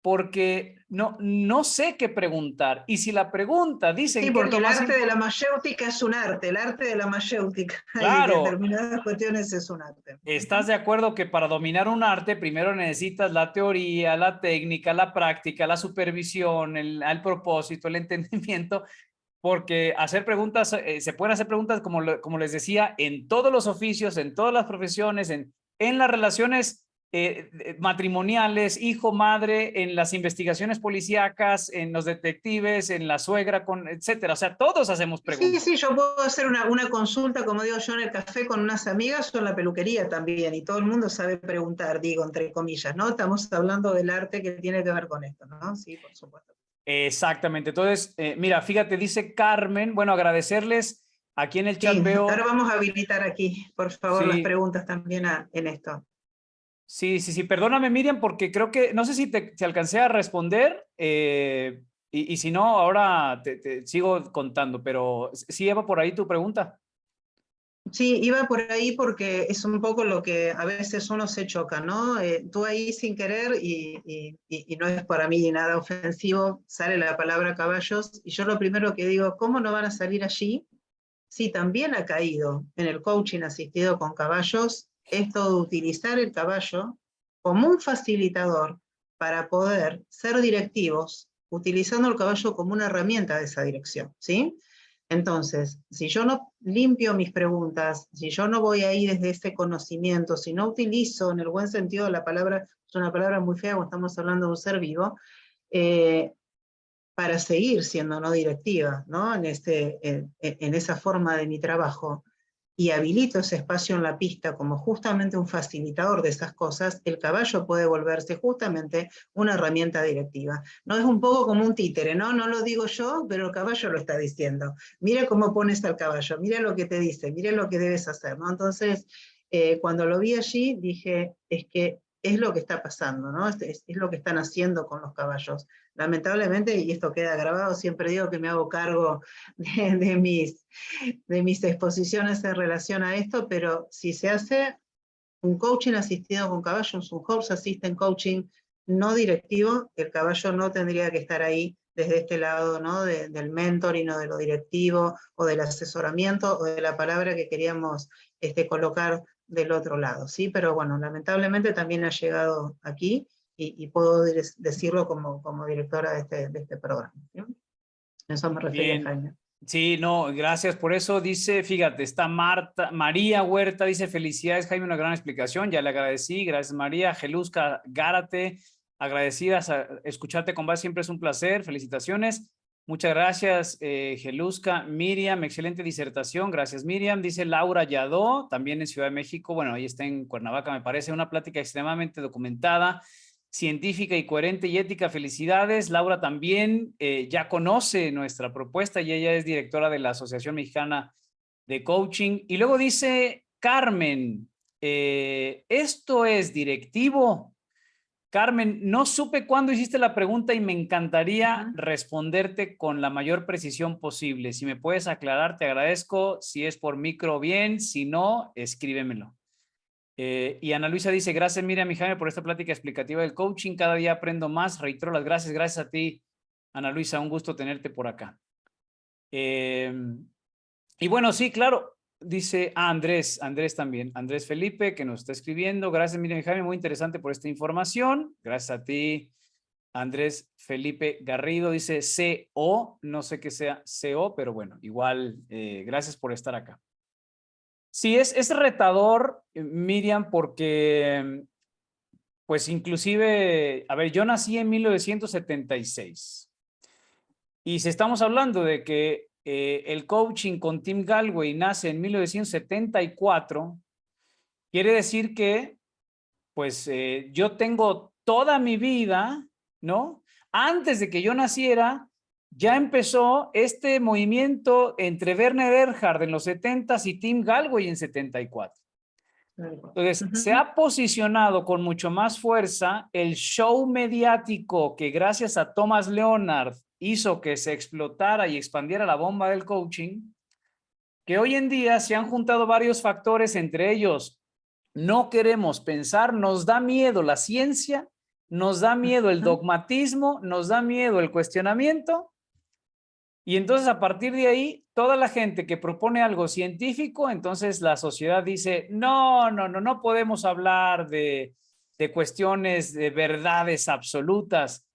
porque no sé qué preguntar. Y si la pregunta dicen Sí, que es porque lo el más arte de la importante, mayéutica es un arte, el arte de la mayéutica y claro, determinadas cuestiones es un arte. ¿estás de acuerdo que para dominar un arte primero necesitas la teoría, la técnica, la práctica, la supervisión, el propósito, el entendimiento? Porque hacer preguntas, se pueden hacer preguntas, como les decía, en todos los oficios, en todas las profesiones, en las relaciones matrimoniales, hijo, madre, en las investigaciones policíacas, en los detectives, en la suegra, etcétera. O sea, todos hacemos Sí, preguntas. sí, yo puedo hacer una consulta, como digo yo, en el café con unas amigas o en la peluquería también, y todo el mundo sabe preguntar, digo, entre comillas, ¿no? Estamos hablando del arte que tiene que ver con esto, ¿no? Sí, por supuesto. Exactamente. Entonces, mira, fíjate, dice Carmen, bueno, agradecerles. Aquí en el chat Sí, veo, ahora vamos a habilitar aquí, por favor, las sí, preguntas también en esto. sí, perdóname, Miriam, porque creo que, no sé si te alcancé a responder, y si no, ahora te sigo contando, pero sí, Eva, por ahí tu pregunta. Sí, iba por ahí porque es un poco lo que a veces uno se choca, ¿no? Tú ahí sin querer, y no es para mí nada ofensivo, sale la palabra caballos, y yo lo primero que digo, ¿cómo no van a salir allí? Sí, también ha caído en el coaching asistido con caballos esto de utilizar el caballo como un facilitador para poder ser directivos, utilizando el caballo como una herramienta de esa dirección, ¿sí? Entonces, si yo no limpio mis preguntas, si yo no voy ahí desde ese conocimiento, si no utilizo en el buen sentido de la palabra, es una palabra muy fea cuando estamos hablando de un ser vivo, para seguir siendo no directiva, ¿no? En esa forma de mi trabajo, y habilito ese espacio en la pista como justamente un facilitador de esas cosas, el caballo puede volverse justamente una herramienta directiva. No es un poco como un títere, ¿no? No lo digo yo, pero el caballo lo está diciendo. Mira cómo pones al caballo, mira lo que te dice, mira lo que debes hacer, ¿no? Entonces, cuando lo vi allí, dije, es que es lo que está pasando, ¿no? Es lo que están haciendo con los caballos. Lamentablemente, y esto queda grabado, siempre digo que me hago cargo de mis exposiciones en relación a esto, pero si se hace un coaching asistido con caballos, un horse assistant coaching no directivo, el caballo no tendría que estar ahí desde este lado, ¿no? Del mentoring o de lo directivo o del asesoramiento o de la palabra que queríamos colocar del otro lado, ¿sí? Pero bueno, lamentablemente también ha llegado aquí y puedo decirlo como directora de este programa, ¿sí? Eso me refería, Bien. Jaime. Sí, no, gracias por eso. Dice, fíjate, está María Huerta, dice, felicidades, Jaime, una gran explicación. Ya le agradecí, gracias María. Geluska Gárate, agradecidas a escucharte con base, siempre es un placer, felicitaciones. Muchas gracias, Geluska. Miriam, excelente disertación, gracias Miriam. Dice Laura Yadó, también en Ciudad de México, bueno, ahí está en Cuernavaca, me parece, una plática extremadamente documentada, científica y coherente y ética. Felicidades. Laura también ya conoce nuestra propuesta y ella es directora de la Asociación Mexicana de Coaching. Y luego dice Carmen, ¿esto es directivo? Carmen, no supe cuándo hiciste la pregunta y me encantaría responderte con la mayor precisión posible. Si me puedes aclarar, te agradezco. Si es por micro, bien. Si no, escríbemelo. Y Ana Luisa dice, gracias Miriam y Jaime por esta plática explicativa del coaching. Cada día aprendo más. Reitero las gracias. Gracias a ti, Ana Luisa. Un gusto tenerte por acá. Y bueno, sí, claro. Dice Andrés también. Andrés Felipe, que nos está escribiendo. Gracias Miriam y Jaime. Muy interesante por esta información. Gracias a ti, Andrés Felipe Garrido. Dice CO. No sé qué sea CO, pero bueno, igual, gracias por estar acá. Sí, es retador, Miriam, porque, pues inclusive, a ver, yo nací en 1976 y si estamos hablando de que el coaching con Tim Galway nace en 1974, quiere decir que, pues, yo tengo toda mi vida, ¿no? Antes de que yo naciera, ya empezó este movimiento entre Werner Erhard en los 70s y Tim Galway en 74. Entonces, se ha posicionado con mucho más fuerza el show mediático que gracias a Thomas Leonard hizo que se explotara y expandiera la bomba del coaching, que hoy en día se han juntado varios factores, entre ellos, no queremos pensar, nos da miedo la ciencia, nos da miedo el dogmatismo, nos da miedo el cuestionamiento. Y entonces a partir de ahí, toda la gente que propone algo científico, entonces la sociedad dice, no podemos hablar de cuestiones de verdades absolutas.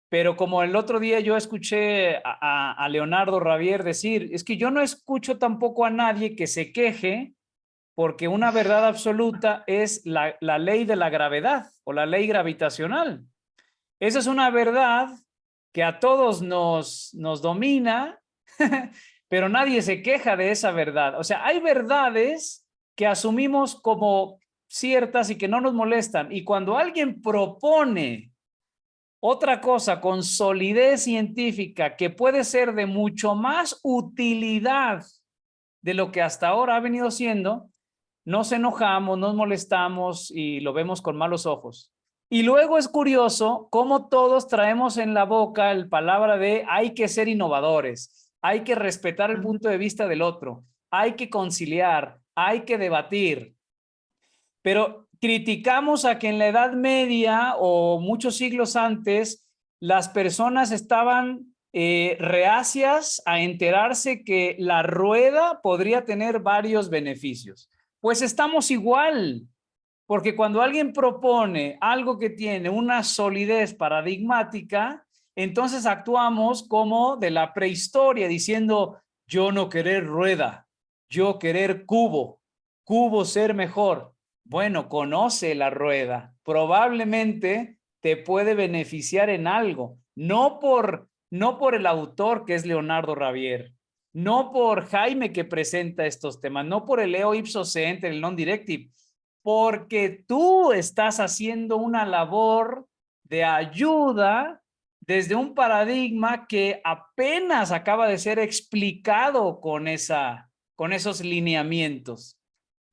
Pero como el otro día yo escuché a Leonardo Ravier decir, es que yo no escucho tampoco a nadie que se queje porque una verdad absoluta es la ley de la gravedad o la ley gravitacional. Esa es una verdad que a todos nos domina, pero nadie se queja de esa verdad. O sea, hay verdades que asumimos como ciertas y que no nos molestan. Y cuando alguien propone otra cosa con solidez científica que puede ser de mucho más utilidad de lo que hasta ahora ha venido siendo, nos enojamos, nos molestamos y lo vemos con malos ojos. Y luego es curioso cómo todos traemos en la boca la palabra de hay que ser innovadores, hay que respetar el punto de vista del otro, hay que conciliar, hay que debatir. Pero criticamos a que en la Edad Media o muchos siglos antes las personas estaban reacias a enterarse que la rueda podría tener varios beneficios. Pues estamos igual, porque cuando alguien propone algo que tiene una solidez paradigmática, entonces actuamos como de la prehistoria, diciendo yo no querer rueda, yo querer cubo, cubo ser mejor. Bueno, conoce la rueda, probablemente te puede beneficiar en algo, no por el autor que es Leonardo Ravier, no por Jaime que presenta estos temas, no por el eo ipso se enter, el non-directive, porque tú estás haciendo una labor de ayuda desde un paradigma que apenas acaba de ser explicado con esos lineamientos.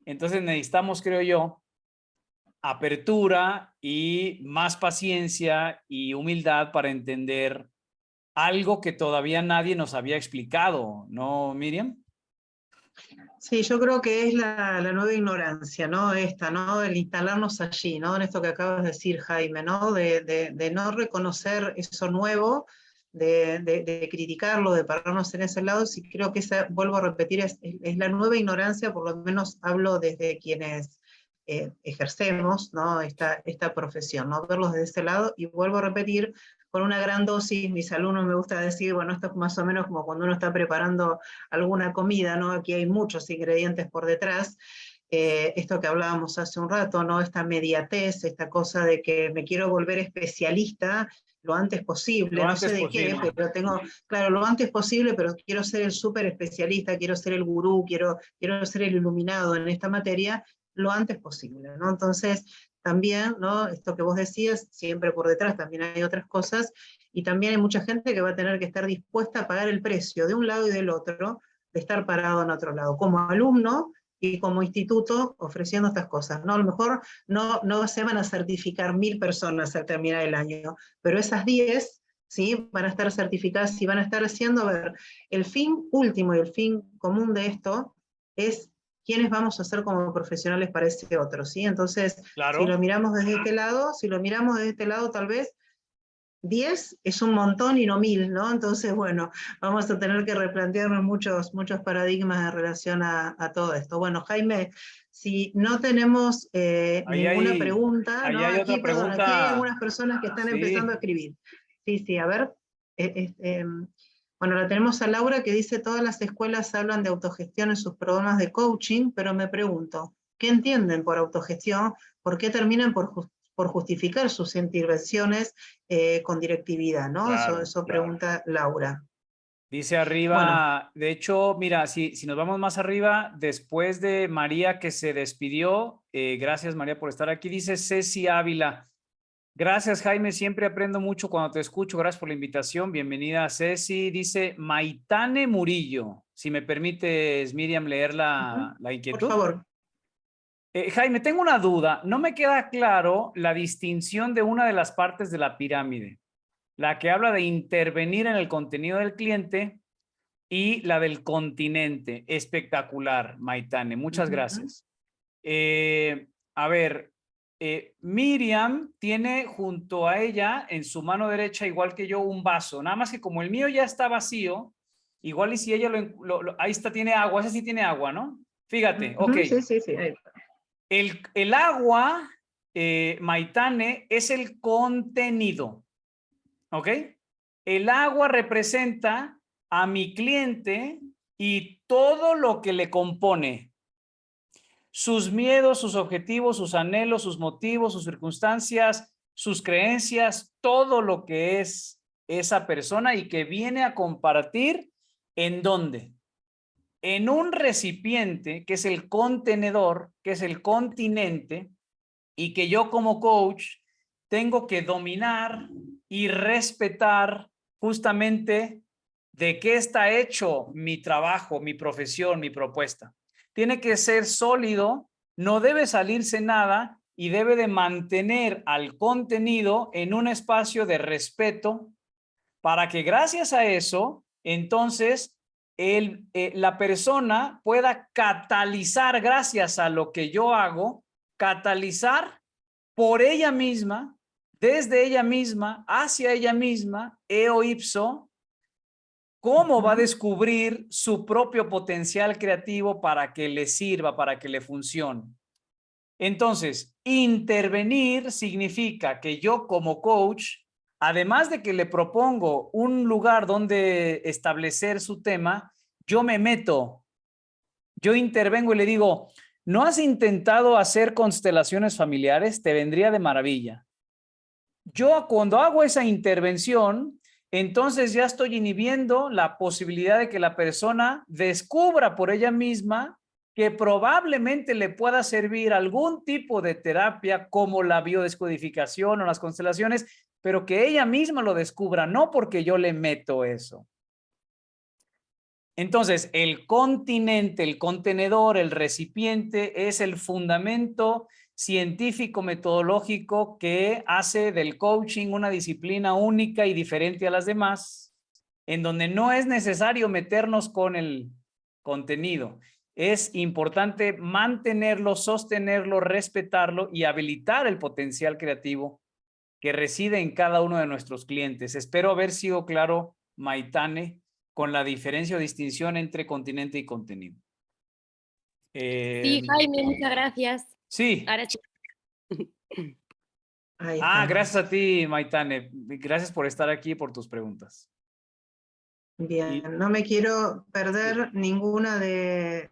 Entonces necesitamos, creo yo, apertura y más paciencia y humildad para entender algo que todavía nadie nos había explicado, ¿no, Miriam? Sí, yo creo que es la nueva ignorancia, ¿no? Esta, ¿no? El instalarnos allí, ¿no? En esto que acabas de decir, Jaime, ¿no? De no reconocer eso nuevo, de criticarlo, de pararnos en ese lado, sí creo que esa, vuelvo a repetir, es la nueva ignorancia, por lo menos hablo desde quienes ejercemos, ¿no? Esta profesión, ¿no? Verlos desde ese lado, y vuelvo a repetir, con una gran dosis, mis alumnos me gusta decir, bueno, esto es más o menos como cuando uno está preparando alguna comida, ¿no? Aquí hay muchos ingredientes por detrás. Esto que hablábamos hace un rato, ¿no? Esta mediatez, esta cosa de que me quiero volver especialista lo antes posible, Lo no sé antes de qué, posible. pero tengo, claro, lo antes posible, pero quiero ser el súper especialista, quiero ser el gurú, quiero ser el iluminado en esta materia lo antes posible, ¿no? Entonces, también, ¿no? Esto que vos decías, siempre por detrás también hay otras cosas, y también hay mucha gente que va a tener que estar dispuesta a pagar el precio de un lado y del otro, de estar parado en otro lado, como alumno y como instituto ofreciendo estas cosas, ¿no? A lo mejor no se van a certificar 1000 personas al terminar el año, pero esas 10, ¿sí? Van a estar certificadas y van a estar haciendo, a ver, el fin último y el fin común de esto es quiénes vamos a ser como profesionales para ese otro, ¿sí? Entonces, si lo Claro. miramos desde este lado, tal vez 10 es un montón y no 1000, ¿no? Entonces, bueno, vamos a tener que replantearnos muchos paradigmas en relación a todo esto. Bueno, Jaime, si no tenemos Ahí ninguna hay, pregunta, ahí ¿no? hay Aquí, otra perdón, aquí hay pregunta. algunas personas que están empezando a Sí. escribir. Sí, sí, a ver. Bueno, la tenemos a Laura que dice, todas las escuelas hablan de autogestión en sus programas de coaching, pero me pregunto, ¿qué entienden por autogestión? ¿Por qué terminan por justificar sus intervenciones con directividad, ¿no? Claro, Eso claro. pregunta Laura. Dice Bueno, arriba, de hecho, mira, si nos vamos más arriba, después de María que se despidió, gracias María por estar aquí, dice Ceci Ávila. Gracias, Jaime. Siempre aprendo mucho cuando te escucho. Gracias por la invitación. Bienvenida, Ceci. Dice Maitane Murillo. Si me permites, Miriam, leer la por inquietud. favor. Jaime, tengo una duda. No me queda claro la distinción de una de las partes de la pirámide, la que habla de intervenir en el contenido del cliente y la del continente. Espectacular, Maitane. Muchas gracias. A ver, Miriam tiene junto a ella en su mano derecha, igual que yo, un vaso. Nada más que como el mío ya está vacío, igual y si ella ahí está, tiene agua. Ese sí tiene agua, ¿no? Fíjate, ok. Sí, sí, sí. El agua, Maitane, es el contenido, ¿ok? El agua representa a mi cliente y todo lo que le compone. Sus miedos, sus objetivos, sus anhelos, sus motivos, sus circunstancias, sus creencias, todo lo que es esa persona y que viene a compartir. ¿En dónde? En un recipiente que es el contenedor, que es el continente, y que yo como coach tengo que dominar y respetar justamente de qué está hecho mi trabajo, mi profesión, mi propuesta. Tiene que ser sólido, no debe salirse nada y debe de mantener al contenido en un espacio de respeto para que gracias a eso, entonces, la persona pueda catalizar gracias a lo que yo hago, catalizar por ella misma, desde ella misma, hacia ella misma, eo ipso, cómo va a descubrir su propio potencial creativo para que le sirva, para que le funcione. Entonces, intervenir significa que yo como coach, además de que le propongo un lugar donde establecer su tema, yo me meto, yo intervengo y le digo, ¿no has intentado hacer constelaciones familiares? Te vendría de maravilla. Yo cuando hago esa intervención, entonces ya estoy inhibiendo la posibilidad de que la persona descubra por ella misma que probablemente le pueda servir algún tipo de terapia como la biodescodificación o las constelaciones, pero que ella misma lo descubra, no porque yo le meto eso. Entonces, el continente, el contenedor, el recipiente es el fundamento científico metodológico que hace del coaching una disciplina única y diferente a las demás, en donde no es necesario meternos con el contenido. Es importante mantenerlo, sostenerlo, respetarlo y habilitar el potencial creativo que reside en cada uno de nuestros clientes. Espero haber sido claro, Maitane, con la diferencia o distinción entre continente y contenido. Sí, Jaime, muchas gracias. Sí. Ahora sí. Ahí estamos. Gracias a ti, Maitane. Gracias por estar aquí y por tus preguntas. Bien, no me quiero perder ninguna de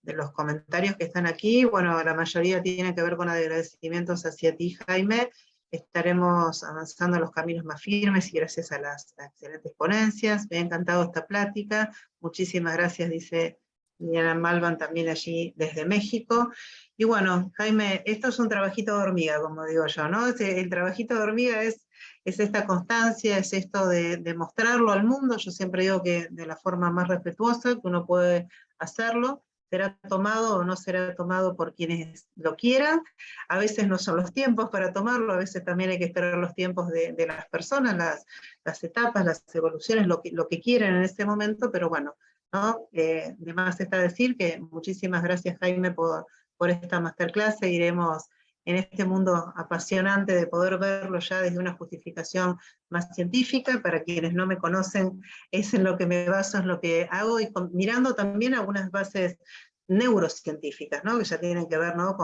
los comentarios que están aquí. Bueno, la mayoría tienen que ver con agradecimientos hacia ti, Jaime. Estaremos avanzando en los caminos más firmes y gracias a las excelentes ponencias. Me ha encantado esta plática. Muchísimas gracias, dice Liliana Malvan también allí desde México. Y bueno, Jaime, esto es un trabajito de hormiga, como digo yo, ¿no? El trabajito de hormiga es esta constancia, es esto de mostrarlo al mundo. Yo siempre digo que de la forma más respetuosa que uno puede hacerlo, será tomado o no será tomado por quienes lo quieran. A veces no son los tiempos para tomarlo, a veces también hay que esperar los tiempos de las personas, las etapas, las evoluciones, lo que quieren en ese momento, pero bueno, ¿no? De más está decir que muchísimas gracias, Jaime, por esta masterclass. Seguiremos en este mundo apasionante de poder verlo ya desde una justificación más científica. Para quienes no me conocen, es en lo que me baso, es lo que hago, y mirando también algunas bases neurocientíficas, ¿no? Que ya tienen que ver, ¿no?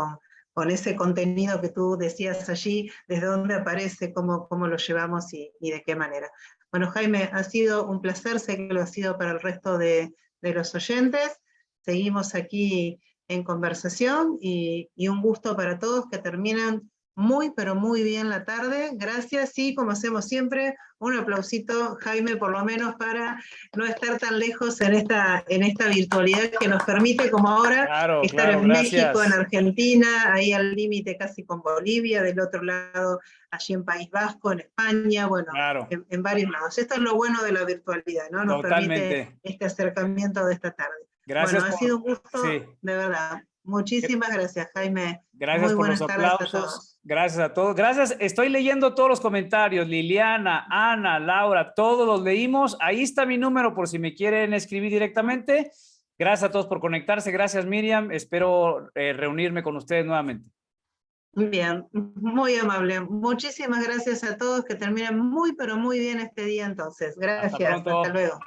con ese contenido que tú decías allí, desde dónde aparece, cómo lo llevamos y de qué manera. Bueno, Jaime, ha sido un placer, sé que lo ha sido para el resto de los oyentes. Seguimos aquí en conversación y un gusto para todos, que terminan muy, pero muy bien la tarde. Gracias, y como hacemos siempre, un aplausito, Jaime, por lo menos para no estar tan lejos en esta virtualidad que nos permite, como ahora, estar en México, en Argentina, ahí al límite casi con Bolivia, del otro lado, allí en País Vasco, en España, bueno, en varios lados. Esto es lo bueno de la virtualidad, ¿no? Nos permite este acercamiento de esta tarde. Gracias. Bueno, ha sido un gusto, de verdad. Muchísimas gracias, Jaime. Gracias por los aplausos. Gracias a todos. Gracias. Estoy leyendo todos los comentarios. Liliana, Ana, Laura, todos los leímos. Ahí está mi número por si me quieren escribir directamente. Gracias a todos por conectarse. Gracias, Miriam. Espero reunirme con ustedes nuevamente. Bien, muy amable. Muchísimas gracias a todos. Que terminen muy, pero muy bien este día entonces. Gracias. Hasta luego.